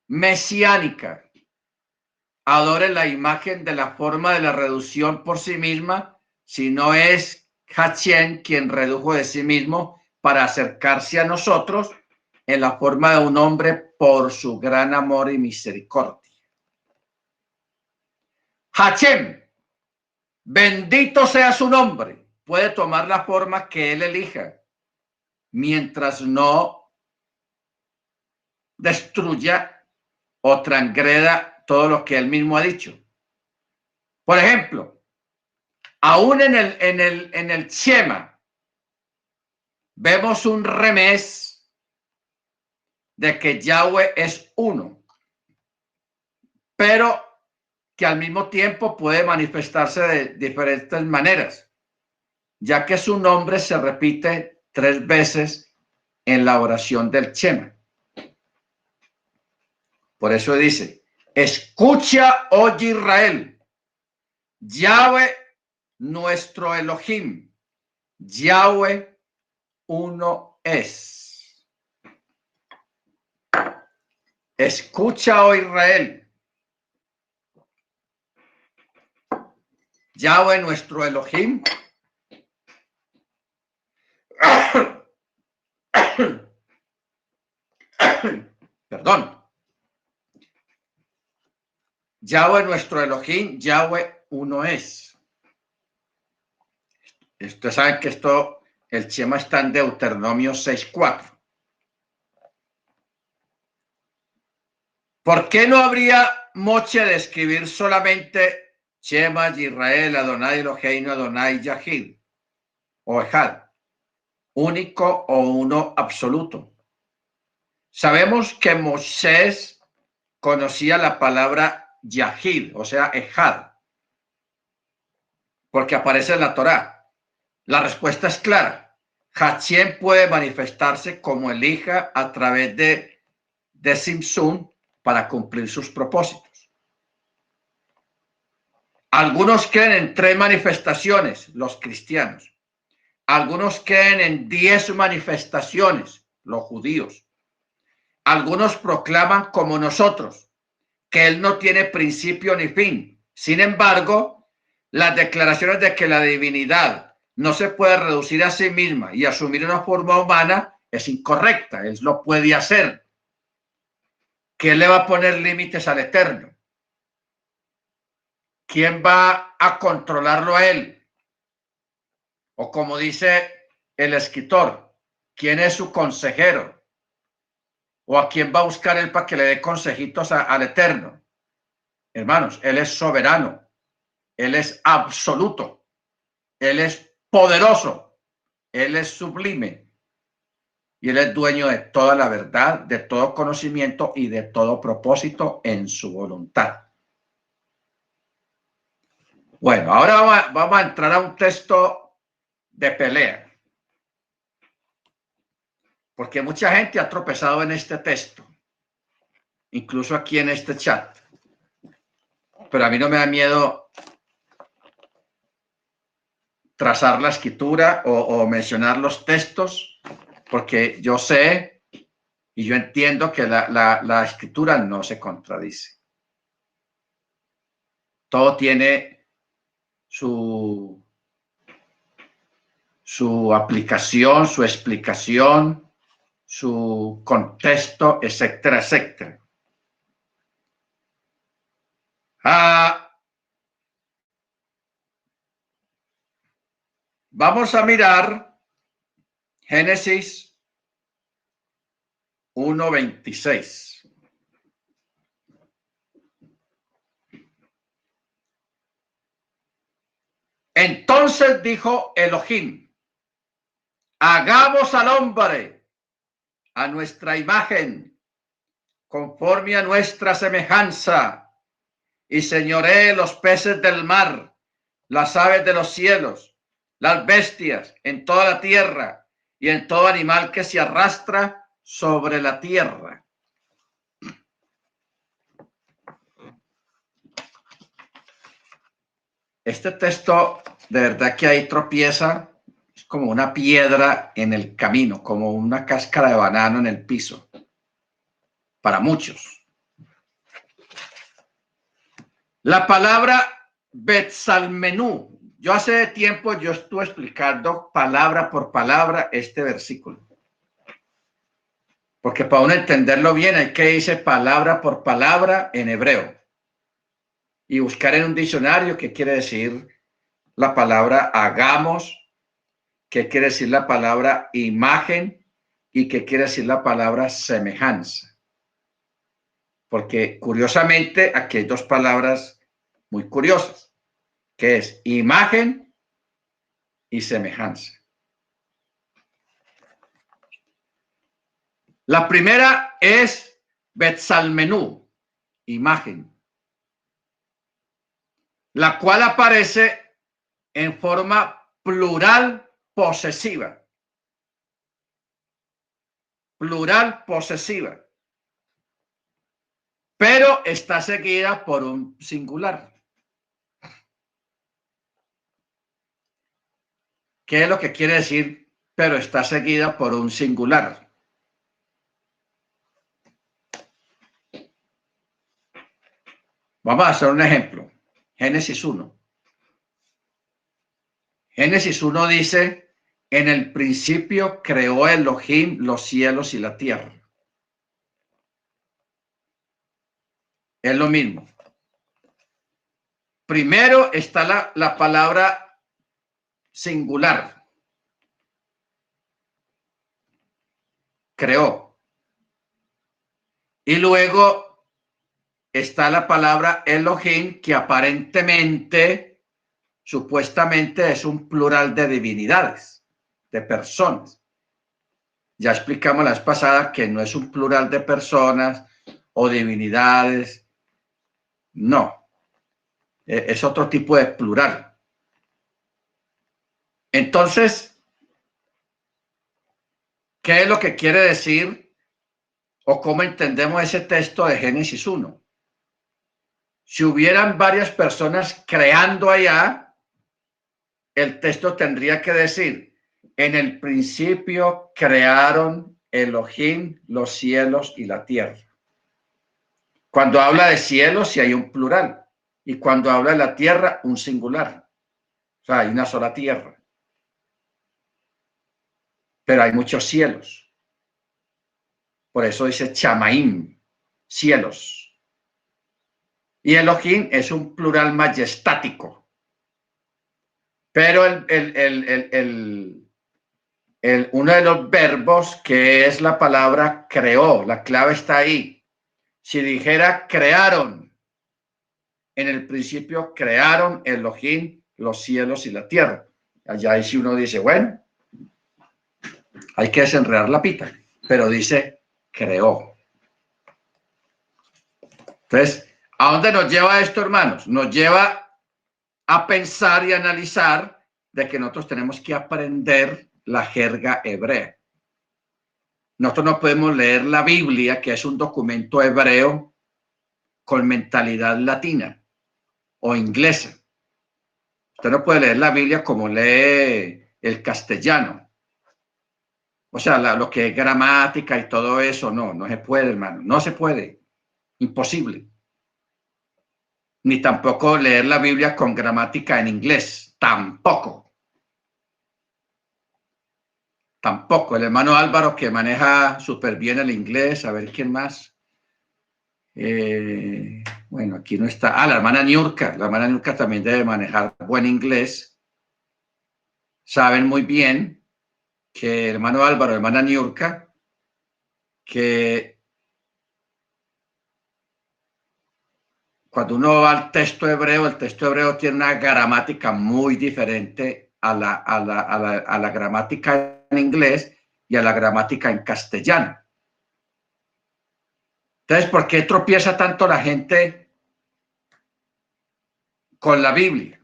mesiánica adore la imagen de la forma de la reducción por sí misma, sino es Hashem quien redujo de sí mismo para acercarse a nosotros en la forma de un hombre por su gran amor y misericordia. Hashem, bendito sea su nombre, puede tomar la forma que él elija, mientras no destruya o transgreda todo lo que él mismo ha dicho. Por ejemplo, aún en el Shema vemos un remés de que Yahweh es uno, pero que al mismo tiempo puede manifestarse de diferentes maneras, ya que su nombre se repite 3 veces en la oración del Shema. Por eso dice, escucha, oye Israel, Yahweh nuestro Elohim, Yahweh uno es. Escucha, oh Israel, Yahweh nuestro Elohim, perdón, Yahweh nuestro Elohim, Yahweh uno es. Ustedes saben que el Shema está en Deuteronomio 6:4. ¿Por qué no habría moche de escribir solamente Shema Israel, Adonai Eloheinu, Adonai Yahid o Ejad, único o uno absoluto? Sabemos que Moisés conocía la palabra Yahid, o sea, Ejad, porque aparece en la Torá. La respuesta es clara. Hashem puede manifestarse como elija a través de Simsum para cumplir sus propósitos. Algunos creen en 3 manifestaciones, los cristianos. Algunos creen en 10 manifestaciones, los judíos. Algunos proclaman como nosotros, que él no tiene principio ni fin. Sin embargo, las declaraciones de que la divinidad no se puede reducir a sí misma y asumir una forma humana es incorrecta. Él lo puede hacer. ¿Quién le va a poner límites al Eterno? ¿Quién va a controlarlo a él? O como dice el escritor, ¿quién es su consejero? ¿O a quién va a buscar él para que le dé consejitos al Eterno? Hermanos, él es soberano, él es absoluto, él es poderoso, él es sublime y él es dueño de toda la verdad, de todo conocimiento y de todo propósito en su voluntad. Bueno, ahora vamos a entrar a un texto de pelea, porque mucha gente ha tropezado en este texto, incluso aquí en este chat, pero a mí no me da miedo trazar la escritura o mencionar los textos, porque yo sé y yo entiendo que la escritura no se contradice. Todo tiene su aplicación, su explicación, su contexto, etcétera, etcétera. Vamos a mirar Génesis 1:26. Entonces dijo Elohim, hagamos al hombre a nuestra imagen, conforme a nuestra semejanza, y señoree los peces del mar, las aves de los cielos, las bestias en toda la tierra y en todo animal que se arrastra sobre la tierra. Este texto, de verdad que ahí tropieza, es como una piedra en el camino, como una cáscara de banano en el piso, para muchos. La palabra Betzalmenú. Yo hace tiempo yo estuve explicando palabra por palabra este versículo. Porque para uno entenderlo bien hay que irse palabra por palabra en hebreo. Y buscar en un diccionario qué quiere decir la palabra hagamos, qué quiere decir la palabra imagen y qué quiere decir la palabra semejanza. Porque curiosamente aquí hay dos palabras muy curiosas, que es imagen y semejanza. La primera es Betzalmenú, imagen, la cual aparece en forma plural posesiva. Plural posesiva. Pero está seguida por un singular. ¿Qué es lo que quiere decir? Pero está seguida por un singular. Vamos a hacer un ejemplo. Génesis 1. Génesis 1 dice, en el principio creó Elohim los cielos y la tierra. Es lo mismo. Primero está la palabra singular. Creó. Y luego está la palabra Elohim, que aparentemente, supuestamente es un plural de divinidades, de personas. Ya explicamos la vez pasada que no es un plural de personas o divinidades. No, es otro tipo de plural. Entonces, ¿qué es lo que quiere decir o cómo entendemos ese texto de Génesis 1? Si hubieran varias personas creando allá, el texto tendría que decir, en el principio crearon Elohim los cielos y la tierra. Cuando habla de cielos, sí hay un plural. Y cuando habla de la tierra, un singular. O sea, hay una sola tierra. pero hay muchos cielos. Por eso dice Chamaim, cielos. Y Elohim es un plural majestático. Pero uno de los verbos, que es la palabra creó, la clave está ahí. Si dijera crearon, en el principio crearon Elohim los cielos y la tierra. Allá ahí si uno dice, bueno, hay que desenredar la pita, pero dice creó. Entonces, ¿a dónde nos lleva esto, hermanos? Nos lleva a pensar y analizar de que nosotros tenemos que aprender la jerga hebrea. Nosotros no podemos leer la Biblia, que es un documento hebreo, con mentalidad latina o inglesa. Usted no puede leer la Biblia como lee el castellano. O sea, lo que es gramática y todo eso, no se puede, hermano. No se puede. Imposible. Ni tampoco leer la Biblia con gramática en inglés. Tampoco. Tampoco. El hermano Álvaro, que maneja súper bien el inglés, a ver quién más. Bueno, aquí no está. La hermana Niurka. La hermana Niurka también debe manejar buen inglés. Saben muy bien que el hermano Álvaro, la hermana Niurka, que cuando uno va al texto hebreo, el texto hebreo tiene una gramática muy diferente a la gramática en inglés y a la gramática en castellano. Entonces, ¿por qué tropieza tanto la gente con la Biblia?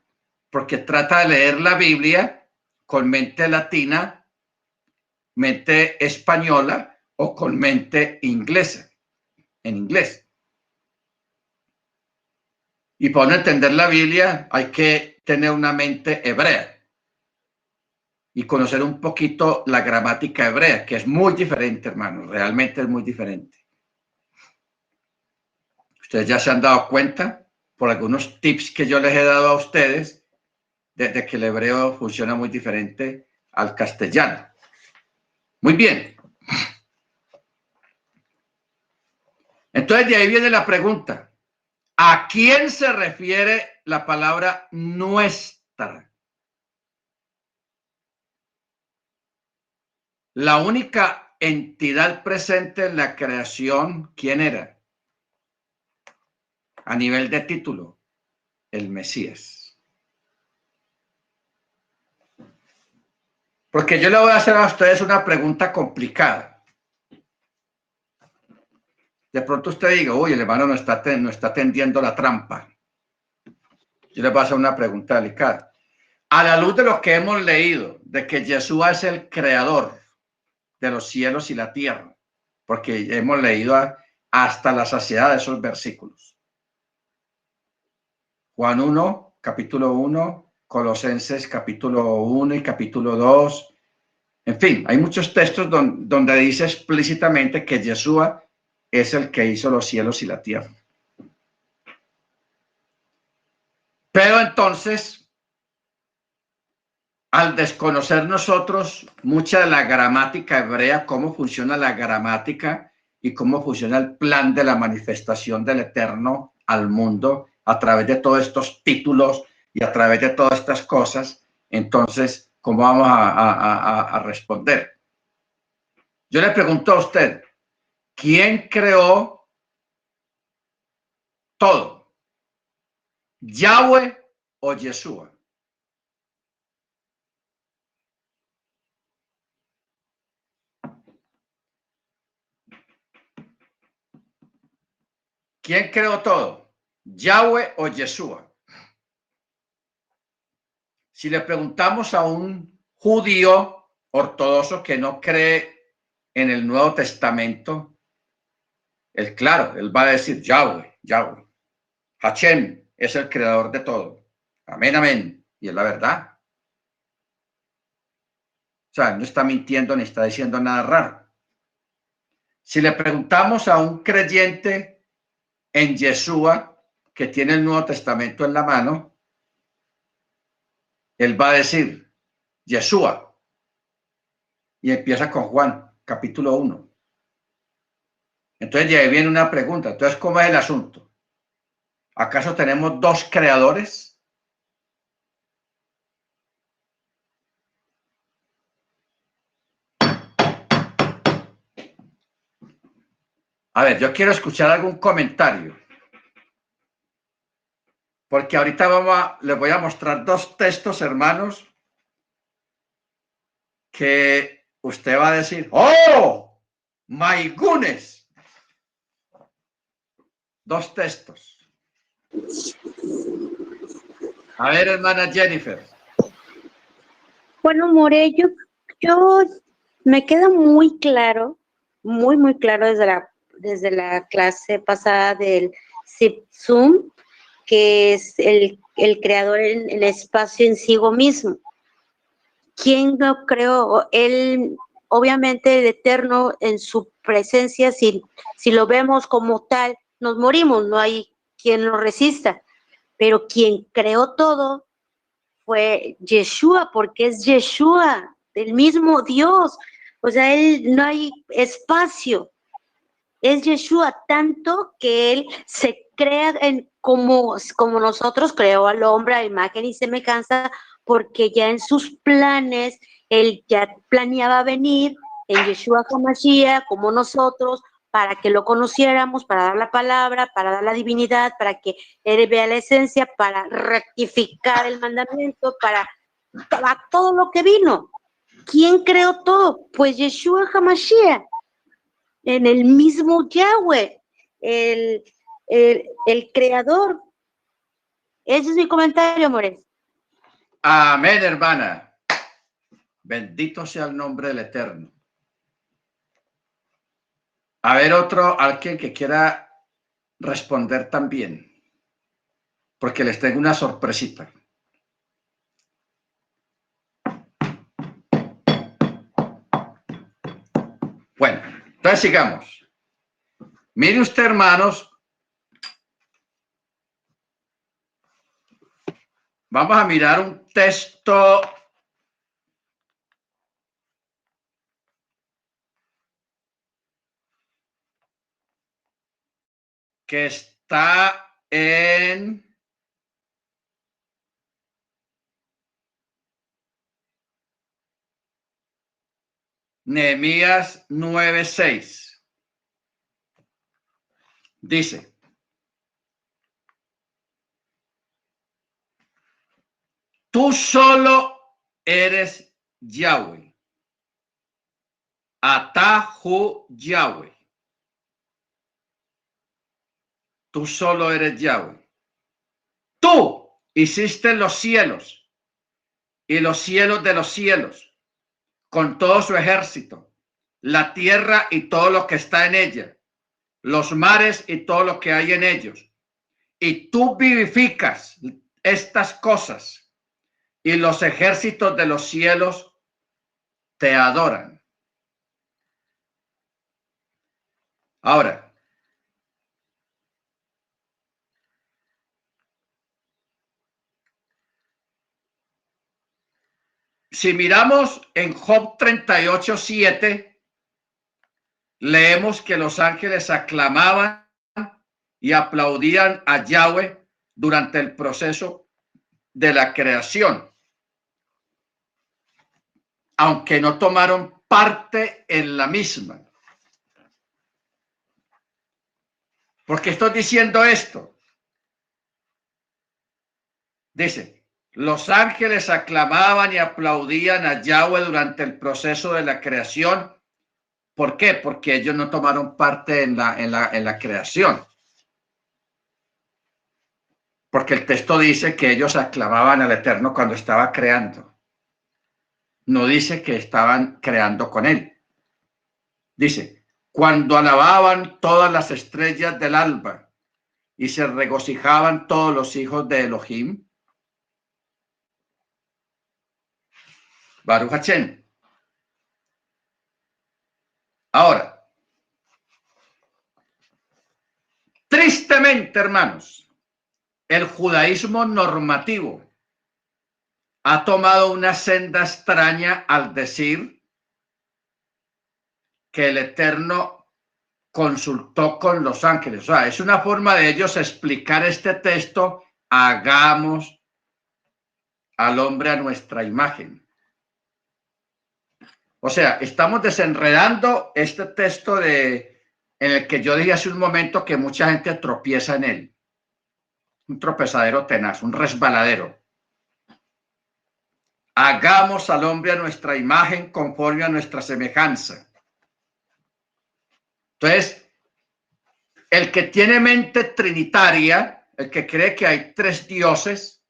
Porque trata de leer la Biblia con mente latina, mente española o con mente inglesa, en inglés. Y para entender la Biblia hay que tener una mente hebrea y conocer un poquito la gramática hebrea, que es muy diferente, hermano, realmente es muy diferente. Ustedes ya se han dado cuenta por algunos tips que yo les he dado a ustedes de que el hebreo funciona muy diferente al castellano. Muy bien. Entonces de ahí viene la pregunta. ¿A quién se refiere la palabra nuestra? La única entidad presente en la creación, ¿quién era? A nivel de título, el Mesías. Porque yo le voy a hacer a ustedes una pregunta complicada. De pronto usted diga, uy, el hermano no está tendiendo la trampa. Yo le voy a hacer una pregunta delicada. A la luz de lo que hemos leído, de que Yeshua es el creador de los cielos y la tierra, porque hemos leído hasta la saciedad de esos versículos. Juan 1, capítulo 1, Colosenses capítulo 1 y capítulo 2. En fin, hay muchos textos donde dice explícitamente que Yeshua es el que hizo los cielos y la tierra. Pero entonces, al desconocer nosotros mucha de la gramática hebrea, cómo funciona la gramática y cómo funciona el plan de la manifestación del Eterno al mundo a través de todos estos títulos y a través de todas estas cosas, entonces, ¿cómo vamos a responder? Yo le pregunto a usted, ¿quién creó todo? ¿Yahweh o Yeshua? ¿Quién creó todo? ¿Yahweh o Yeshua? Si le preguntamos a un judío ortodoxo que no cree en el Nuevo Testamento, él va a decir Yahweh, Yahweh. Hashem es el creador de todo. Amén, amén. Y es la verdad. O sea, no está mintiendo ni está diciendo nada raro. Si le preguntamos a un creyente en Yeshua que tiene el Nuevo Testamento en la mano, él va a decir Yeshua. y empieza con Juan, capítulo 1. Entonces ya viene una pregunta. Entonces, ¿cómo es el asunto? ¿Acaso tenemos dos creadores? A ver, yo quiero escuchar algún comentario. Porque ahorita les voy a mostrar dos textos, hermanos, que usted va a decir, ¡oh! ¡My goodness! Dos textos. A ver, hermana Jennifer. Bueno, More, yo me queda muy claro, muy claro desde la clase pasada del Zoom, que es el creador en el espacio en sí mismo. ¿Quién lo creó? Él, obviamente, el Eterno en su presencia, si lo vemos como tal, nos morimos, no hay quien lo resista. Pero quien creó todo fue Yeshua, porque es Yeshua, el mismo Dios. O sea, él no hay espacio. Es Yeshua, tanto que él se crea como nosotros, creó al hombre a imagen y semejanza, porque ya en sus planes, él ya planeaba venir en Yeshua HaMashiach como nosotros, para que lo conociéramos, para dar la palabra, para dar la divinidad, para que él vea la esencia, para rectificar el mandamiento, para todo lo que vino. ¿Quién creó todo? Pues Yeshua HaMashiach, en el mismo Yahweh, el creador. Ese es mi comentario, More. Amén, hermana. Bendito sea el nombre del Eterno. A ver, alguien que quiera responder también, porque les tengo una sorpresita. Bueno, entonces sigamos. Mire usted, hermanos, vamos a mirar un texto que está en Nehemías 9:6. Dice: tú solo eres Yahweh. Atahu Yahweh. Tú solo eres Yahweh. Tú hiciste los cielos y los cielos de los cielos con todo su ejército, la tierra y todo lo que está en ella, los mares y todo lo que hay en ellos. Y tú vivificas estas cosas y los ejércitos de los cielos te adoran. Ahora, si miramos en Job 38:7, leemos que los ángeles aclamaban y aplaudían a Yahweh durante el proceso de la creación, aunque no tomaron parte en la misma. ¿Por qué estoy diciendo esto? Dice: los ángeles aclamaban y aplaudían a Yahweh durante el proceso de la creación. ¿Por qué? Porque ellos no tomaron parte en la creación. Porque el texto dice que ellos aclamaban al Eterno cuando estaba creando. No dice que estaban creando con él. Dice: cuando alababan todas las estrellas del alba y se regocijaban todos los hijos de Elohim. Baruch Hashem. Ahora, tristemente, hermanos, el judaísmo normativo ha tomado una senda extraña al decir que el Eterno consultó con los ángeles. O sea, es una forma de ellos explicar este texto: hagamos al hombre a nuestra imagen. O sea, estamos desenredando este texto en el que yo dije hace un momento que mucha gente tropieza en él. Un tropezadero tenaz, un resbaladero. Hagamos al hombre a nuestra imagen, conforme a nuestra semejanza. Entonces, el que tiene mente trinitaria, el que cree que hay tres dioses,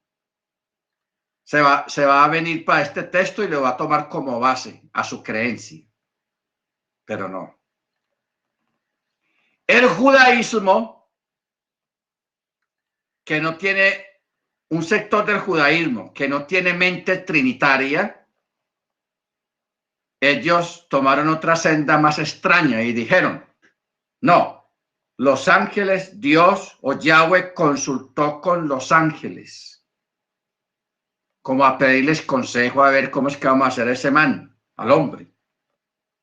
se va a venir para este texto y lo va a tomar como base a su creencia. Pero no. El judaísmo, que no tiene un sector del judaísmo que no tiene mente trinitaria, ellos tomaron otra senda más extraña y dijeron: no, los ángeles, Dios o Yahweh consultó con los ángeles, como a pedirles consejo a ver cómo es que vamos a hacer ese man, al hombre.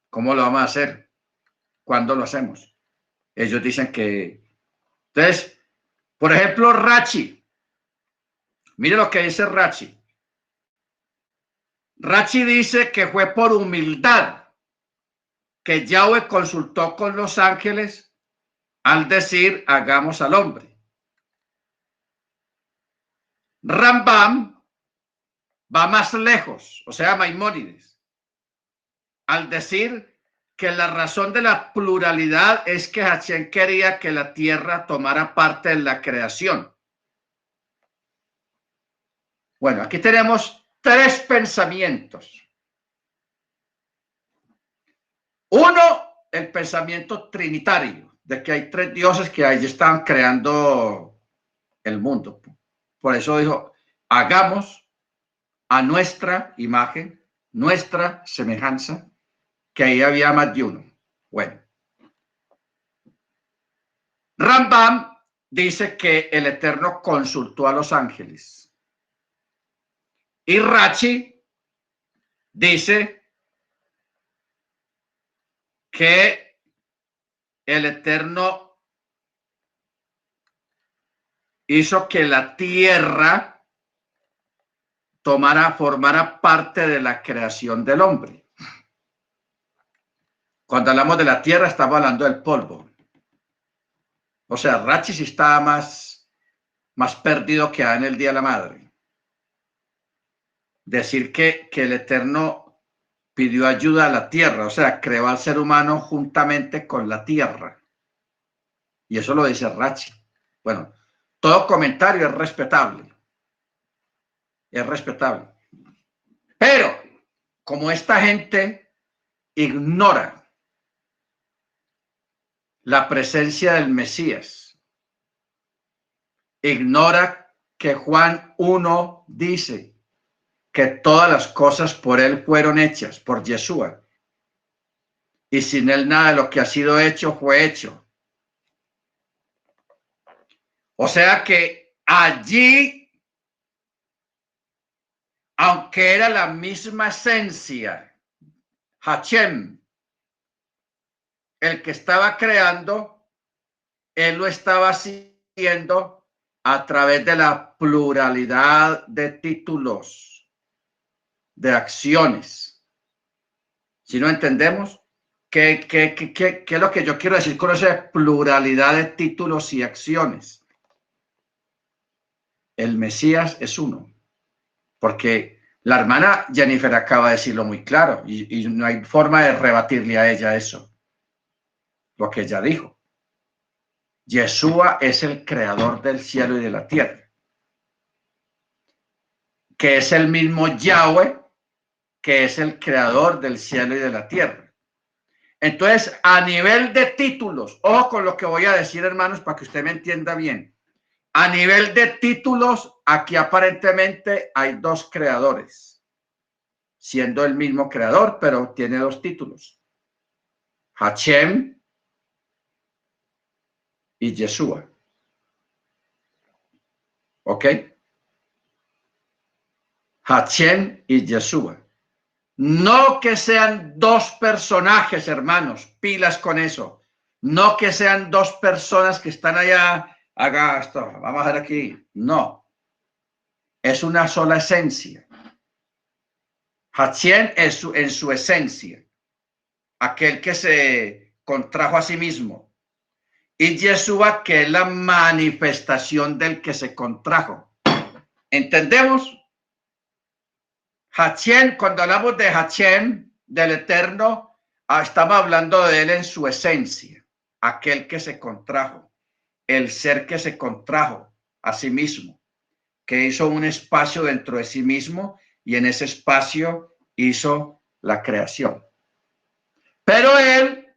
¿Cómo lo vamos a hacer? ¿Cuándo lo hacemos? Ellos dicen que... Entonces, por ejemplo, Rachi. Mire lo que dice Rachi. Rachi dice que fue por humildad que Yahweh consultó con los ángeles al decir: hagamos al hombre. Rambam va más lejos, o sea, Maimónides, al decir que la razón de la pluralidad es que Hashem quería que la tierra tomara parte en la creación. Bueno, aquí tenemos tres pensamientos. Uno, el pensamiento trinitario, de que hay tres dioses que ahí están creando el mundo. Por eso dijo: hagamos a nuestra imagen, nuestra semejanza, que ahí había más de uno. Bueno, Rambam dice que el Eterno consultó a los ángeles. Y Rachi dice que el Eterno hizo que la tierra formara parte de la creación del hombre. Cuando hablamos de la tierra, estamos hablando del polvo. O sea, Rachi sí estaba más perdido que en el Día de la Madre. Decir que el Eterno pidió ayuda a la tierra, o sea, creó al ser humano juntamente con la tierra. Y eso lo dice Rachi. Bueno, todo comentario es respetable. Es respetable. Pero, como esta gente ignora la presencia del Mesías, ignora que Juan 1 dice que todas las cosas por él fueron hechas, por Yeshua, y sin él nada de lo que ha sido hecho fue hecho. O sea que allí, aunque era la misma esencia, Hashem, el que estaba creando, él lo estaba haciendo a través de la pluralidad de títulos, de acciones. Si no entendemos, ¿qué es lo que yo quiero decir con esa pluralidad de títulos y acciones? El Mesías es uno, porque la hermana Jennifer acaba de decirlo muy claro y no hay forma de rebatirle a ella eso, lo que ella dijo. Yeshua es el creador del cielo y de la tierra, que es el mismo Yahweh, que es el creador del cielo y de la tierra. Entonces, a nivel de títulos, ojo con lo que voy a decir, hermanos, para que usted me entienda bien. A nivel de títulos, aquí aparentemente hay dos creadores, siendo el mismo creador, pero tiene dos títulos: Hashem y Yeshua. ¿Ok? Hashem y Yeshua. No que sean dos personajes, hermanos, pilas con eso. No que sean dos personas que están allá, haga esto, vamos a ver aquí. No, es una sola esencia. Hachien es en su esencia, aquel que se contrajo a sí mismo. Y Yeshua, que es la manifestación del que se contrajo. ¿Entendemos? Hachien, cuando hablamos de Hachien, del Eterno, estamos hablando de él en su esencia, aquel que se contrajo, el ser que se contrajo a sí mismo, que hizo un espacio dentro de sí mismo y en ese espacio hizo la creación. Pero él,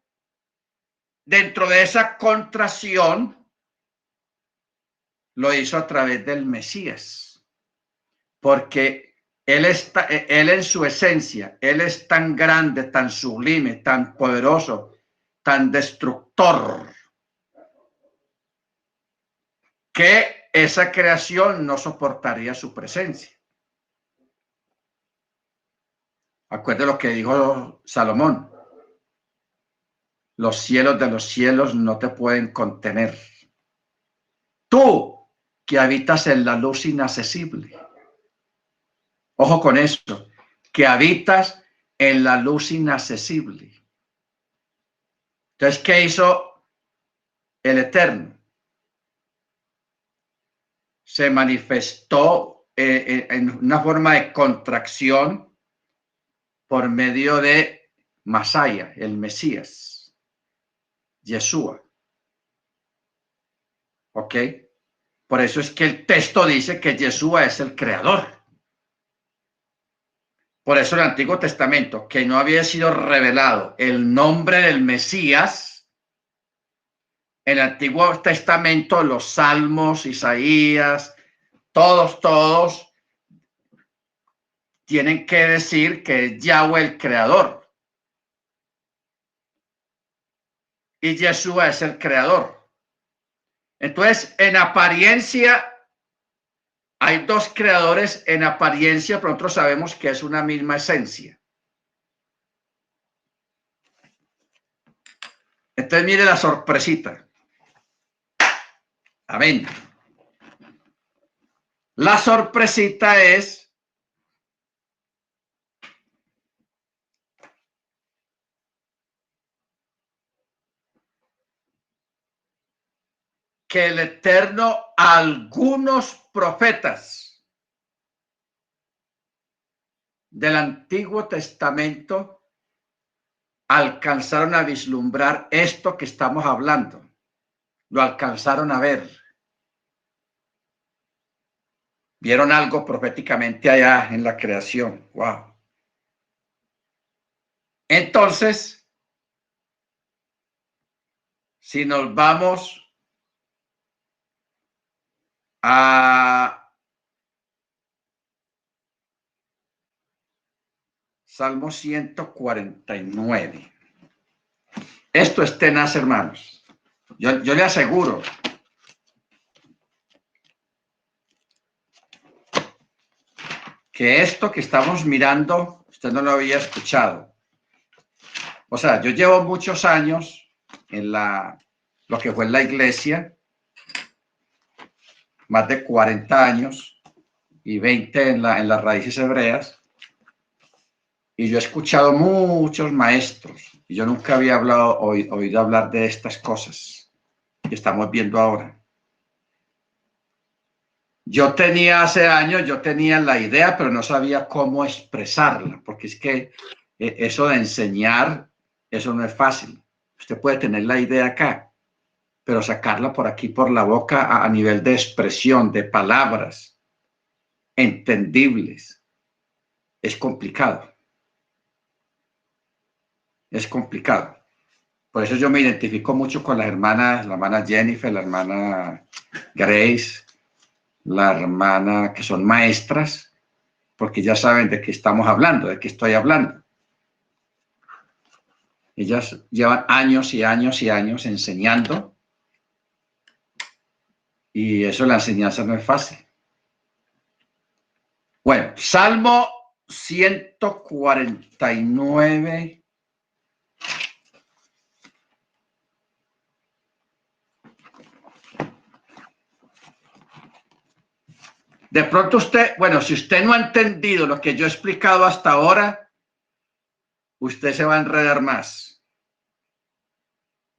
dentro de esa contracción, lo hizo a través del Mesías, porque él en su esencia, él es tan grande, tan sublime, tan poderoso, tan destructor, que esa creación no soportaría su presencia. Acuérdate lo que dijo Salomón: los cielos de los cielos no te pueden contener. Tú, que habitas en la luz inaccesible. Ojo con eso, que habitas en la luz inaccesible. Entonces, ¿qué hizo el Eterno? Se manifestó en una forma de contracción por medio de Masaya, el Mesías, Yeshua. ¿Ok? Por eso es que el texto dice que Yeshua es el creador. Por eso el Antiguo Testamento, que no había sido revelado el nombre del Mesías, el Antiguo Testamento, los Salmos, Isaías, todos tienen que decir que es Yahweh el creador. Y Yeshua es el creador. Entonces, en apariencia, hay dos creadores en apariencia, pero nosotros sabemos que es una misma esencia. Entonces, mire la sorpresita. Amén. La sorpresita es que el Eterno, algunos profetas del Antiguo Testamento alcanzaron a vislumbrar esto que estamos hablando. Lo alcanzaron a ver. Vieron algo proféticamente allá en la creación. Wow. Entonces, si nos vamos a Salmo 149. Esto es tenaz, hermanos. Yo le aseguro que esto que estamos mirando, usted no lo había escuchado. O sea, yo llevo muchos años en lo que fue en la iglesia, más de 40 años y 20 en las raíces hebreas. Y yo he escuchado muchos maestros y yo nunca había oído hablar de estas cosas que estamos viendo ahora. Hace años, yo tenía la idea, pero no sabía cómo expresarla, porque es que eso de enseñar, eso no es fácil. Usted puede tener la idea acá, pero sacarla por aquí, por la boca, a nivel de expresión, de palabras entendibles, es complicado. Es complicado. Por eso yo me identifico mucho con las hermanas, la hermana Jennifer, la hermana Grace, la hermana que son maestras, porque ya saben de qué estamos hablando, de qué estoy hablando. Ellas llevan años y años y años enseñando y eso, la enseñanza no es fácil. Bueno, Salmo 149. De pronto usted, bueno, si usted no ha entendido lo que yo he explicado hasta ahora, usted se va a enredar más.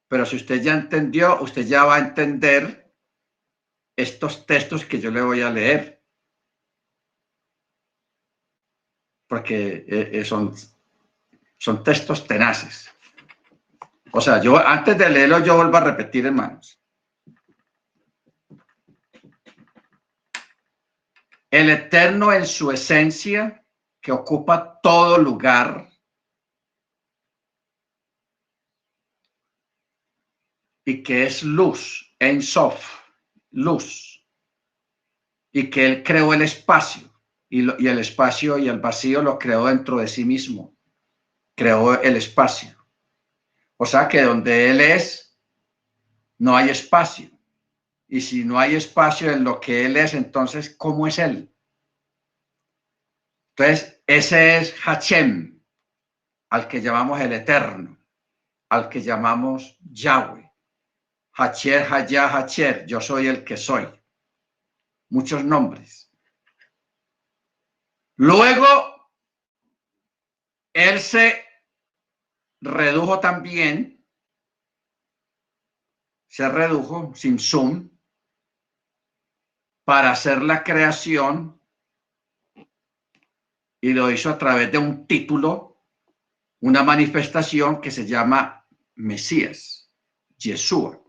Pero si usted ya entendió, usted ya va a entender estos textos que yo le voy a leer. Porque son textos tenaces. O sea, yo antes de leerlo, yo vuelvo a repetir, hermanos. El Eterno en su esencia, que ocupa todo lugar, y que es luz, Ein Sof, luz, y que Él creó el espacio, y el espacio y el vacío lo creó dentro de sí mismo, creó el espacio. O sea que donde Él es, no hay espacio. Y si no hay espacio en lo que Él es, entonces, ¿cómo es Él? Entonces, ese es Hashem, al que llamamos el Eterno, al que llamamos Yahweh. Hacher, Hayah, Hacher, yo soy el que soy. Muchos nombres. Luego, Él se redujo también, se redujo sin sum, para hacer la creación, y lo hizo a través de un título, una manifestación que se llama Mesías, Yeshua.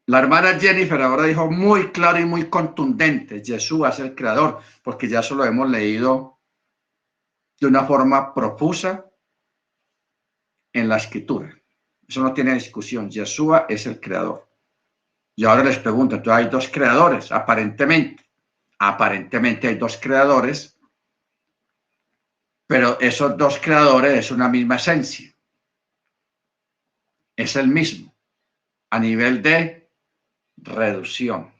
La hermana Jennifer ahora dijo muy claro y muy contundente, Yeshua es el creador, porque ya eso lo hemos leído de una forma profusa en la escritura. Eso no tiene discusión, Yeshua es el creador. Y ahora les pregunto, entonces hay dos creadores, aparentemente. Aparentemente hay dos creadores, pero esos dos creadores es una misma esencia. Es el mismo, a nivel de reducción.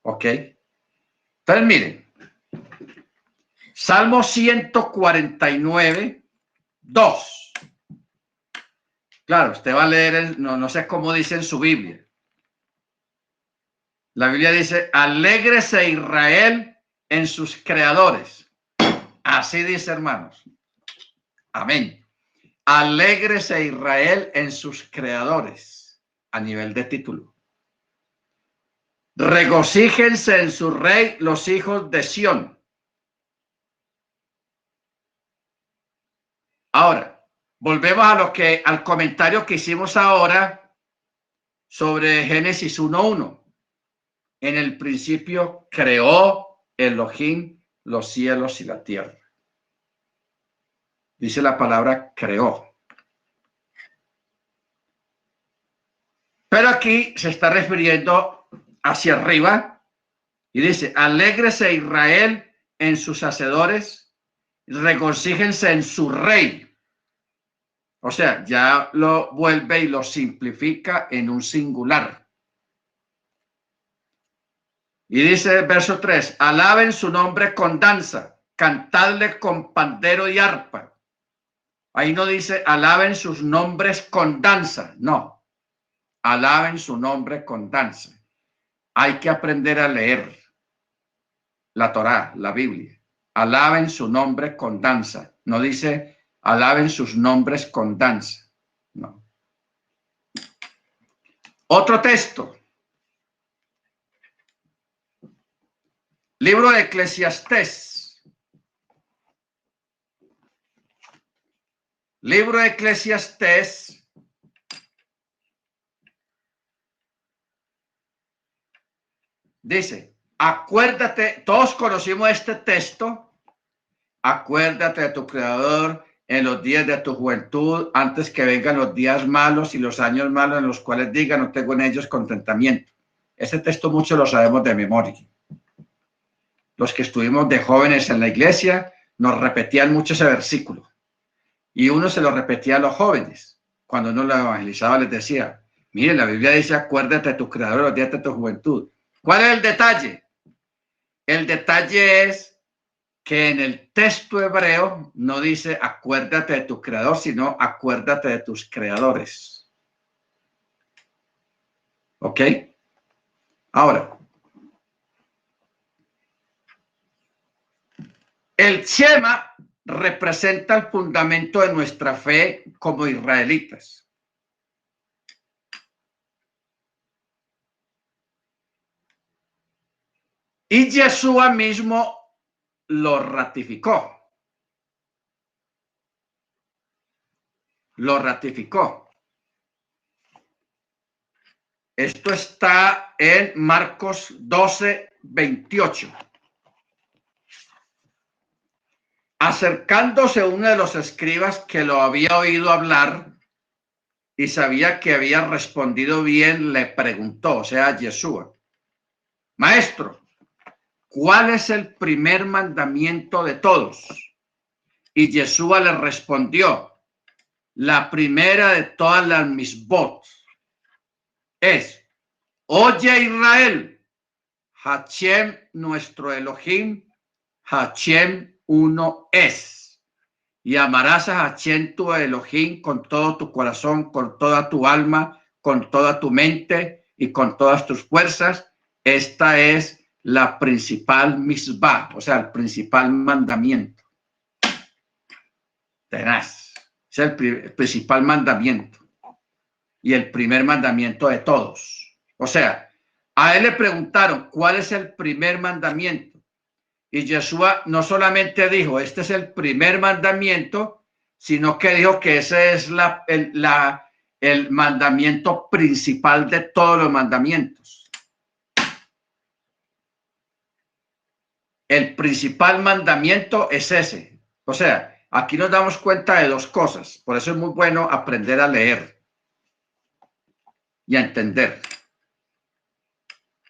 ¿Ok? Entonces, miren, Salmo 149, 2. Claro, usted va a leer, no sé cómo dice en su Biblia. La Biblia dice, alégrese Israel en sus creadores. Así dice, hermanos. Amén. Alégrese Israel en sus creadores, a nivel de título. Regocíjense en su rey los hijos de Sión. Ahora, volvemos al comentario que hicimos ahora sobre Génesis 1:1. En el principio creó Elohim los cielos y la tierra. Dice la palabra creó. Pero aquí se está refiriendo hacia arriba y dice, alégrese Israel en sus hacedores, regocíjense en su rey. O sea, ya lo vuelve y lo simplifica en un singular. Y dice el verso 3, alaben su nombre con danza, cantadle con pandero y arpa. Ahí no dice alaben sus nombres con danza, no. Alaben su nombre con danza. Hay que aprender a leer la Torá, la Biblia. Alaben su nombre con danza. No dice alaben sus nombres con danza. No. Otro texto. Libro de Eclesiastés. Libro de Eclesiastés. Dice, acuérdate, todos conocimos este texto. Acuérdate de tu Creador en los días de tu juventud, antes que vengan los días malos y los años malos en los cuales diga, no tengo en ellos contentamiento. Ese texto muchos lo sabemos de memoria. Los que estuvimos de jóvenes en la iglesia nos repetían mucho ese versículo. Y uno se lo repetía a los jóvenes. Cuando uno lo evangelizaba les decía, mire, la Biblia dice, acuérdate de tu Creador en los días de tu juventud. ¿Cuál es el detalle? El detalle es que en el texto hebreo no dice acuérdate de tu creador, sino acuérdate de tus creadores. ¿Ok? Ahora, el Shema representa el fundamento de nuestra fe como israelitas. Y Yeshua mismo lo ratificó. Lo ratificó. Esto está en Marcos 12:28. Acercándose uno de los escribas que lo había oído hablar y sabía que había respondido bien, le preguntó, o sea, Yeshua, Maestro, ¿cuál es el primer mandamiento de todos? Y Yeshua le respondió, la primera de todas las misbot es, oye Israel, Hashem nuestro Elohim, Hashem uno es. Y amarás a Hashem tu Elohim con todo tu corazón, con toda tu alma, con toda tu mente y con todas tus fuerzas. Esta es la principal misbah, o sea, el principal mandamiento. Tenaz. Es el principal mandamiento y el primer mandamiento de todos. O sea, a él le preguntaron, ¿cuál es el primer mandamiento? Y Yeshua no solamente dijo, este es el primer mandamiento, sino que dijo que ese es el mandamiento principal de todos los mandamientos. El principal mandamiento es ese. O sea, aquí nos damos cuenta de dos cosas. Por eso es muy bueno aprender a leer y a entender.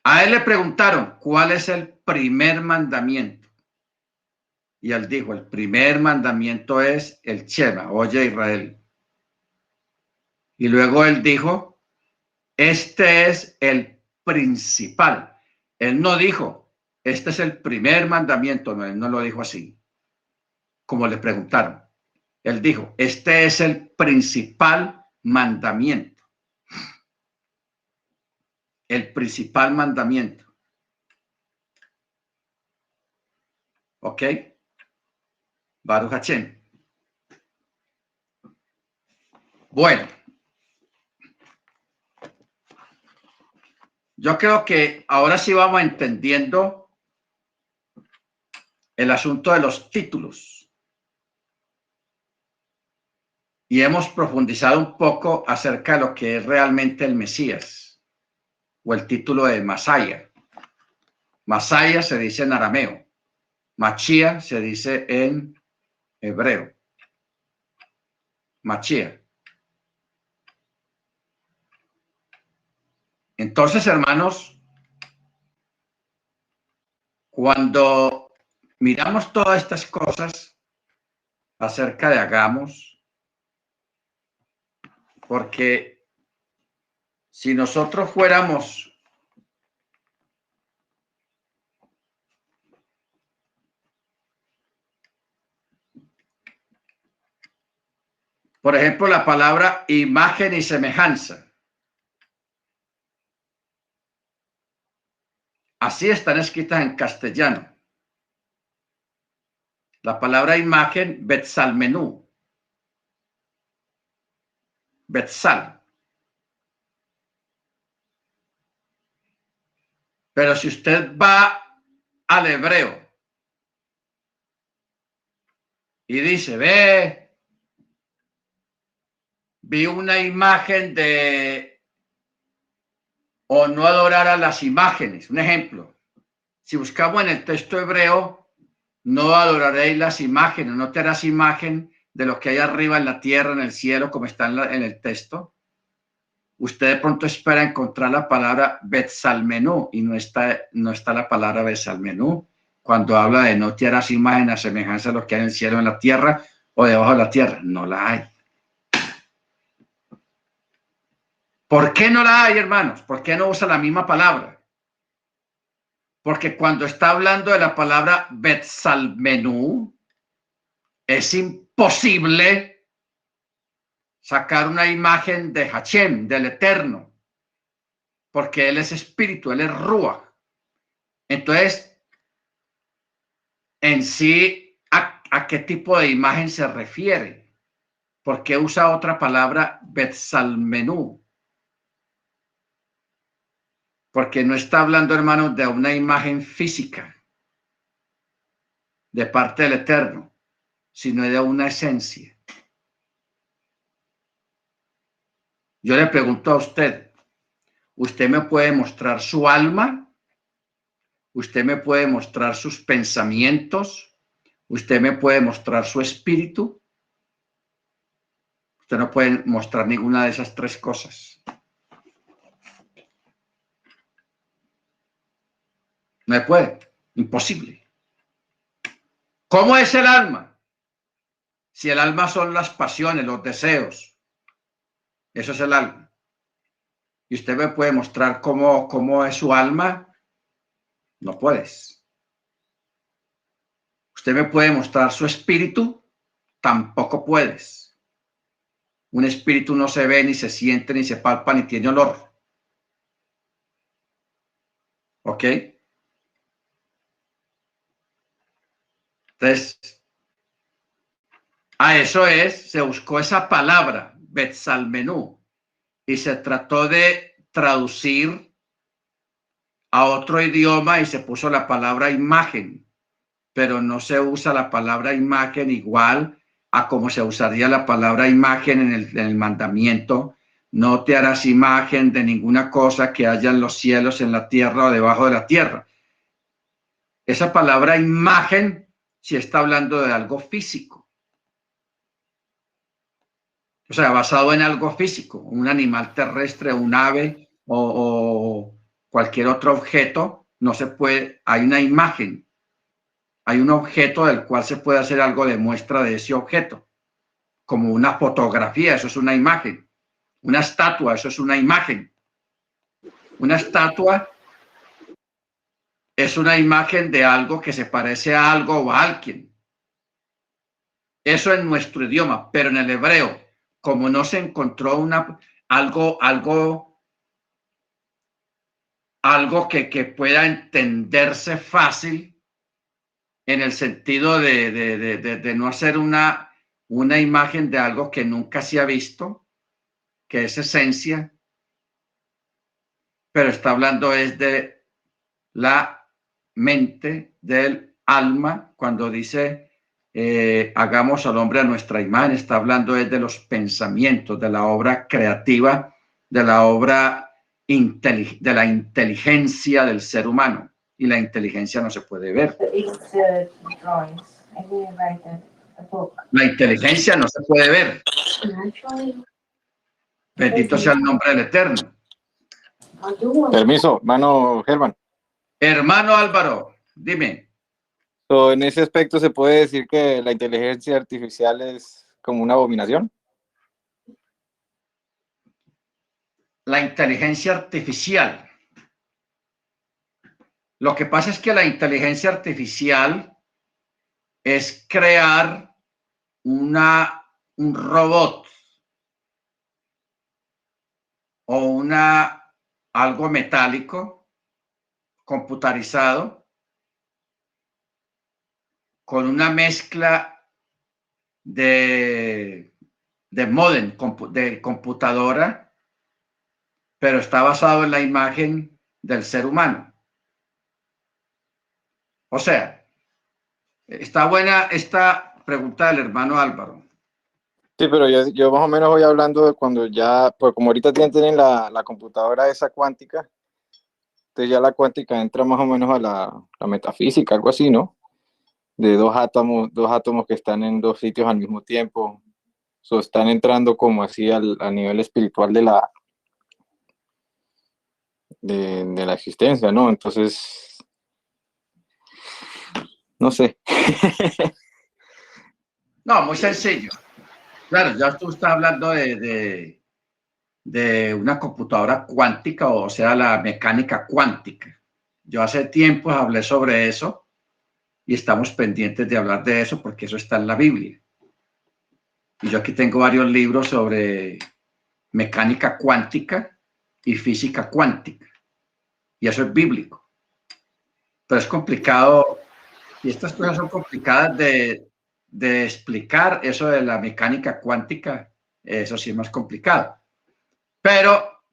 A él le preguntaron, ¿cuál es el primer mandamiento? Y él dijo, el primer mandamiento es el Shema, oye Israel. Y luego él dijo, este es el principal. Él no dijo, este es el primer mandamiento, no, él no lo dijo así, como le preguntaron. Él dijo, este es el principal mandamiento. El principal mandamiento. ¿Ok? Baruch Hashem. Bueno. Yo creo que ahora sí vamos entendiendo el asunto de los títulos. Y hemos profundizado un poco acerca de lo que es realmente el Mesías o el título de Masaya. Masaya se dice en arameo. Machía se dice en hebreo. Machía. Entonces, hermanos, cuando miramos todas estas cosas acerca de Hagamos, porque si nosotros fuéramos por ejemplo, la palabra imagen y semejanza. Así están escritas en castellano. La palabra imagen, Betsalmenú. Betsal. Pero si usted va al hebreo y dice, vi una imagen de, o no adorar a las imágenes. Un ejemplo, si buscamos en el texto hebreo, no adoraréis las imágenes, no te harás imagen de lo que hay arriba en la tierra, en el cielo, como está en el texto. Usted de pronto espera encontrar la palabra Betsalmenú y no está la palabra Betsalmenú cuando habla de no te harás imagen a semejanza de lo que hay en el cielo, en la tierra o debajo de la tierra. No la hay. ¿Por qué no la hay, hermanos? ¿Por qué no usa la misma palabra? Porque cuando está hablando de la palabra Betzalmenú, es imposible sacar una imagen de Hashem, del Eterno, porque Él es espíritu, Él es Ruach. Entonces, en sí, ¿a qué tipo de imagen se refiere? ¿Por qué usa otra palabra Betzalmenú? Porque no está hablando, hermanos, de una imagen física de parte del Eterno, sino de una esencia. Yo le pregunto a usted, ¿usted me puede mostrar su alma? ¿Usted me puede mostrar sus pensamientos? ¿Usted me puede mostrar su espíritu? Usted no puede mostrar ninguna de esas tres cosas. No se puede, imposible. ¿Cómo es el alma? Si el alma son las pasiones, los deseos, eso es el alma. ¿Y usted me puede mostrar cómo es su alma? No puedes. ¿Usted me puede mostrar su espíritu? Tampoco puedes. Un espíritu no se ve, ni se siente, ni se palpa, ni tiene olor. ¿Ok? Entonces, a eso se buscó esa palabra, Betzalmenú, y se trató de traducir a otro idioma y se puso la palabra imagen, pero no se usa la palabra imagen igual a como se usaría la palabra imagen en el mandamiento. No te harás imagen de ninguna cosa que haya en los cielos, en la tierra o debajo de la tierra. Esa palabra imagen sí está hablando de algo físico. O sea, basado en algo físico, un animal terrestre, un ave o cualquier otro objeto, no se puede, hay una imagen, hay un objeto del cual se puede hacer algo de muestra de ese objeto, como una fotografía, eso es una imagen, una estatua, eso es una imagen. Una estatua es una imagen de algo que se parece a algo o a alguien. Eso en nuestro idioma, pero en el hebreo, como no se encontró algo que pueda entenderse fácil en el sentido de no hacer una imagen de algo que nunca se ha visto, que es esencia, pero está hablando es de la mente, del alma, cuando dice hagamos al hombre a nuestra imagen, está hablando es de los pensamientos, de la obra creativa, de la obra de la inteligencia del ser humano. Y la inteligencia no se puede ver. La inteligencia no se puede ver. Bendito sea el nombre del Eterno. Permiso, mano Germán. Hermano Álvaro, dime. En ese aspecto se puede decir que la inteligencia artificial es como una abominación. La inteligencia artificial. Lo que pasa es que la inteligencia artificial es crear un robot o algo metálico computarizado con una mezcla de módem, de computadora, pero está basado en la imagen del ser humano. O sea, está buena esta pregunta del hermano Álvaro. Sí, pero yo más o menos voy hablando de cuando ya, pues como ahorita tienen la computadora esa cuántica, entonces ya la cuántica entra más o menos a la metafísica, algo así, ¿no? De dos átomos que están en dos sitios al mismo tiempo. Están entrando como así al nivel espiritual de la existencia, ¿no? Entonces, no sé. No, muy sencillo. Claro, ya tú estás hablando de una computadora cuántica, o sea, la mecánica cuántica. Yo hace tiempo hablé sobre eso y estamos pendientes de hablar de eso porque eso está en la Biblia. Y yo aquí tengo varios libros sobre mecánica cuántica y física cuántica. Y eso es bíblico. Pero es complicado, y estas cosas son complicadas de explicar. Eso de la mecánica cuántica, eso sí es más complicado. Pero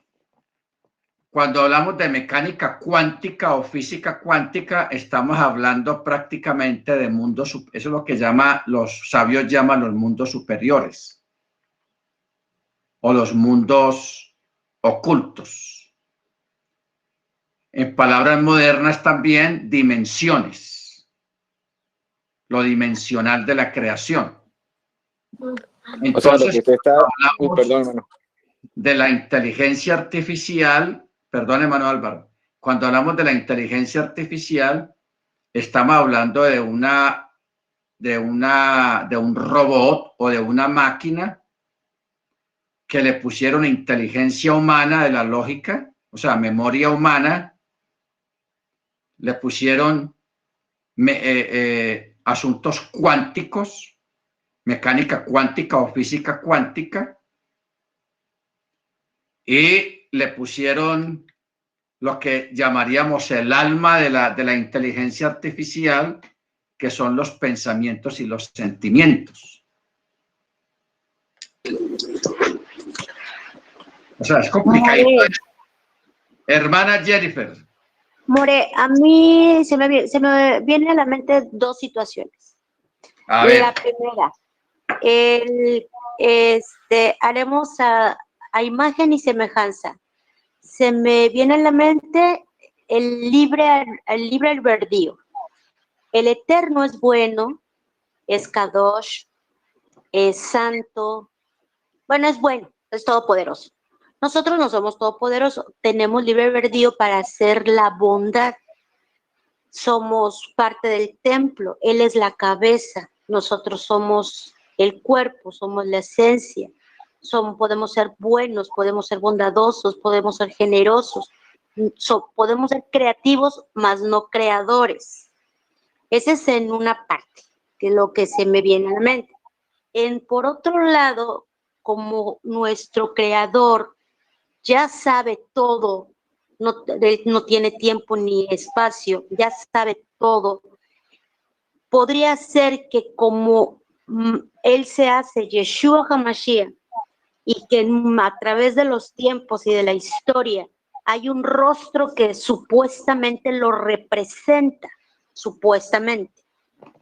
cuando hablamos de mecánica cuántica o física cuántica, estamos hablando prácticamente de mundos, eso es lo que los sabios llaman los mundos superiores o los mundos ocultos. En palabras modernas también, dimensiones, lo dimensional de la creación. Entonces, o sea, lo que usted está... perdón, hermano. De la inteligencia artificial, perdón, hermano Álvaro, cuando hablamos de la inteligencia artificial, estamos hablando de un robot o de una máquina que le pusieron inteligencia humana de la lógica, o sea, memoria humana, le pusieron asuntos cuánticos, mecánica cuántica o física cuántica, y le pusieron lo que llamaríamos el alma de la inteligencia artificial, que son los pensamientos y los sentimientos. O sea, es complicado. Hermana Jennifer. More, a mí se me viene a la mente dos situaciones. A ver. La primera, haremos a imagen y semejanza. Se me viene a la mente el libre albedrío. El Eterno es bueno, es Kadosh, es santo. Bueno, es bueno, es todopoderoso. Nosotros no somos todopoderosos, tenemos libre albedrío para hacer la bondad. Somos parte del templo, Él es la cabeza, nosotros somos el cuerpo, somos la esencia. Podemos ser buenos, podemos ser bondadosos, podemos ser generosos, podemos ser creativos, mas no creadores. Ese es en una parte, que es lo que se me viene a la mente. Por otro lado, como nuestro creador ya sabe todo, no tiene tiempo ni espacio, ya sabe todo, podría ser que como Él se hace Yeshua HaMashiach, y que a través de los tiempos y de la historia hay un rostro que supuestamente lo representa, supuestamente,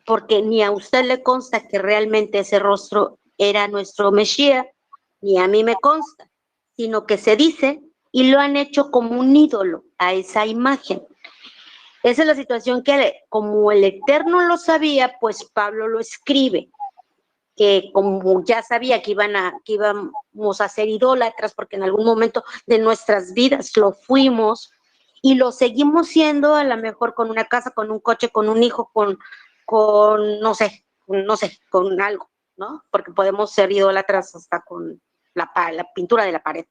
porque ni a usted le consta que realmente ese rostro era nuestro Mesías, ni a mí me consta, sino que se dice y lo han hecho como un ídolo a esa imagen. Esa es la situación que, como el Eterno lo sabía, pues Pablo lo escribe, que como ya sabía que íbamos a ser idólatras, porque en algún momento de nuestras vidas lo fuimos y lo seguimos siendo, a lo mejor con una casa, con un coche, con un hijo, con no sé, con algo, ¿no? Porque podemos ser idólatras hasta con la pintura de la pared,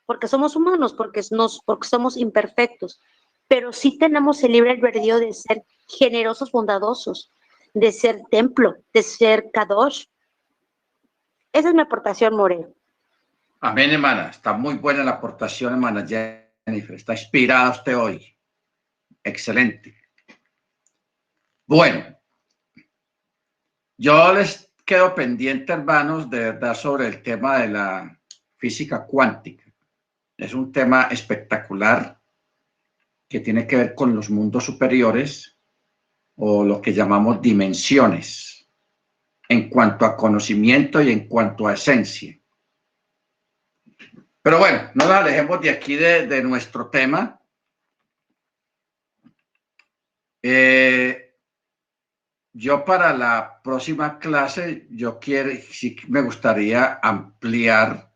porque somos humanos, porque somos imperfectos, pero sí tenemos el libre albedrío de ser generosos, bondadosos, de ser templo, de ser kadosh. Esa es mi aportación, More. Amén, hermana. Está muy buena la aportación, hermana Jennifer. Está inspirada usted hoy. Excelente. Bueno, yo les quedo pendiente, hermanos, de verdad sobre el tema de la física cuántica. Es un tema espectacular que tiene que ver con los mundos superiores o lo que llamamos dimensiones en cuanto a conocimiento y en cuanto a esencia. Pero bueno, no nos alejemos de aquí de nuestro tema. Yo para la próxima clase, sí me gustaría ampliar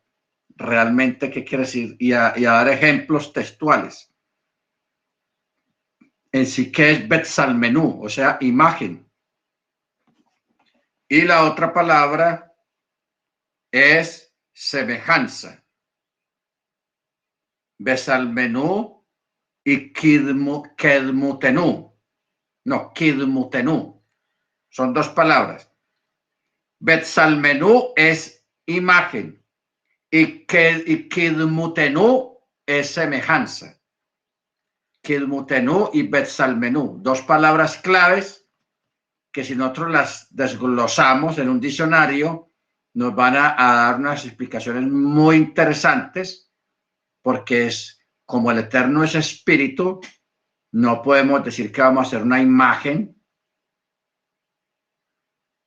realmente qué quiere decir y a dar ejemplos textuales. En sí, ¿qué es Betzalmenú? O sea, imagen. Y la otra palabra es semejanza. Betzalmenú y Kidmutenu. No, Kidmutenu. Son dos palabras. Betsalmenú es imagen y Kidmutenu es semejanza. Kidmutenu y Betsalmenú, dos palabras claves que si nosotros las desglosamos en un diccionario nos van a dar unas explicaciones muy interesantes, porque es como el Eterno es espíritu, no podemos decir que vamos a hacer una imagen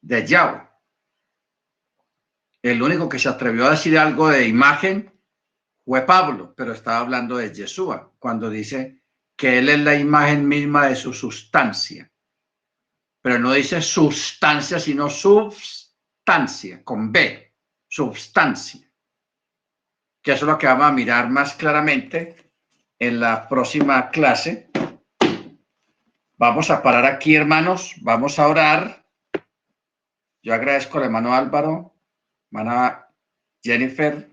de Yahweh. El único que se atrevió a decir algo de imagen fue Pablo, pero estaba hablando de Yeshua, cuando dice que él es la imagen misma de su sustancia. Pero no dice sustancia, sino substancia, con B, substancia. Que eso es lo que vamos a mirar más claramente en la próxima clase. Vamos a parar aquí, hermanos, vamos a orar. Yo agradezco al hermano Álvaro, hermana Jennifer,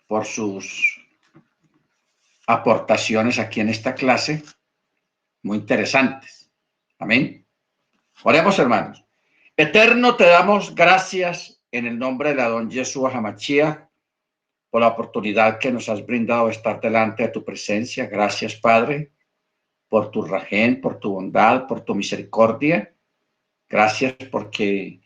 por sus aportaciones aquí en esta clase, muy interesantes. Amén. Oremos, hermanos. Eterno, te damos gracias en el nombre de Adón Yeshua Hamashiach por la oportunidad que nos has brindado de estar delante de tu presencia. Gracias, Padre, por tu rajén, por tu bondad, por tu misericordia. Gracias porque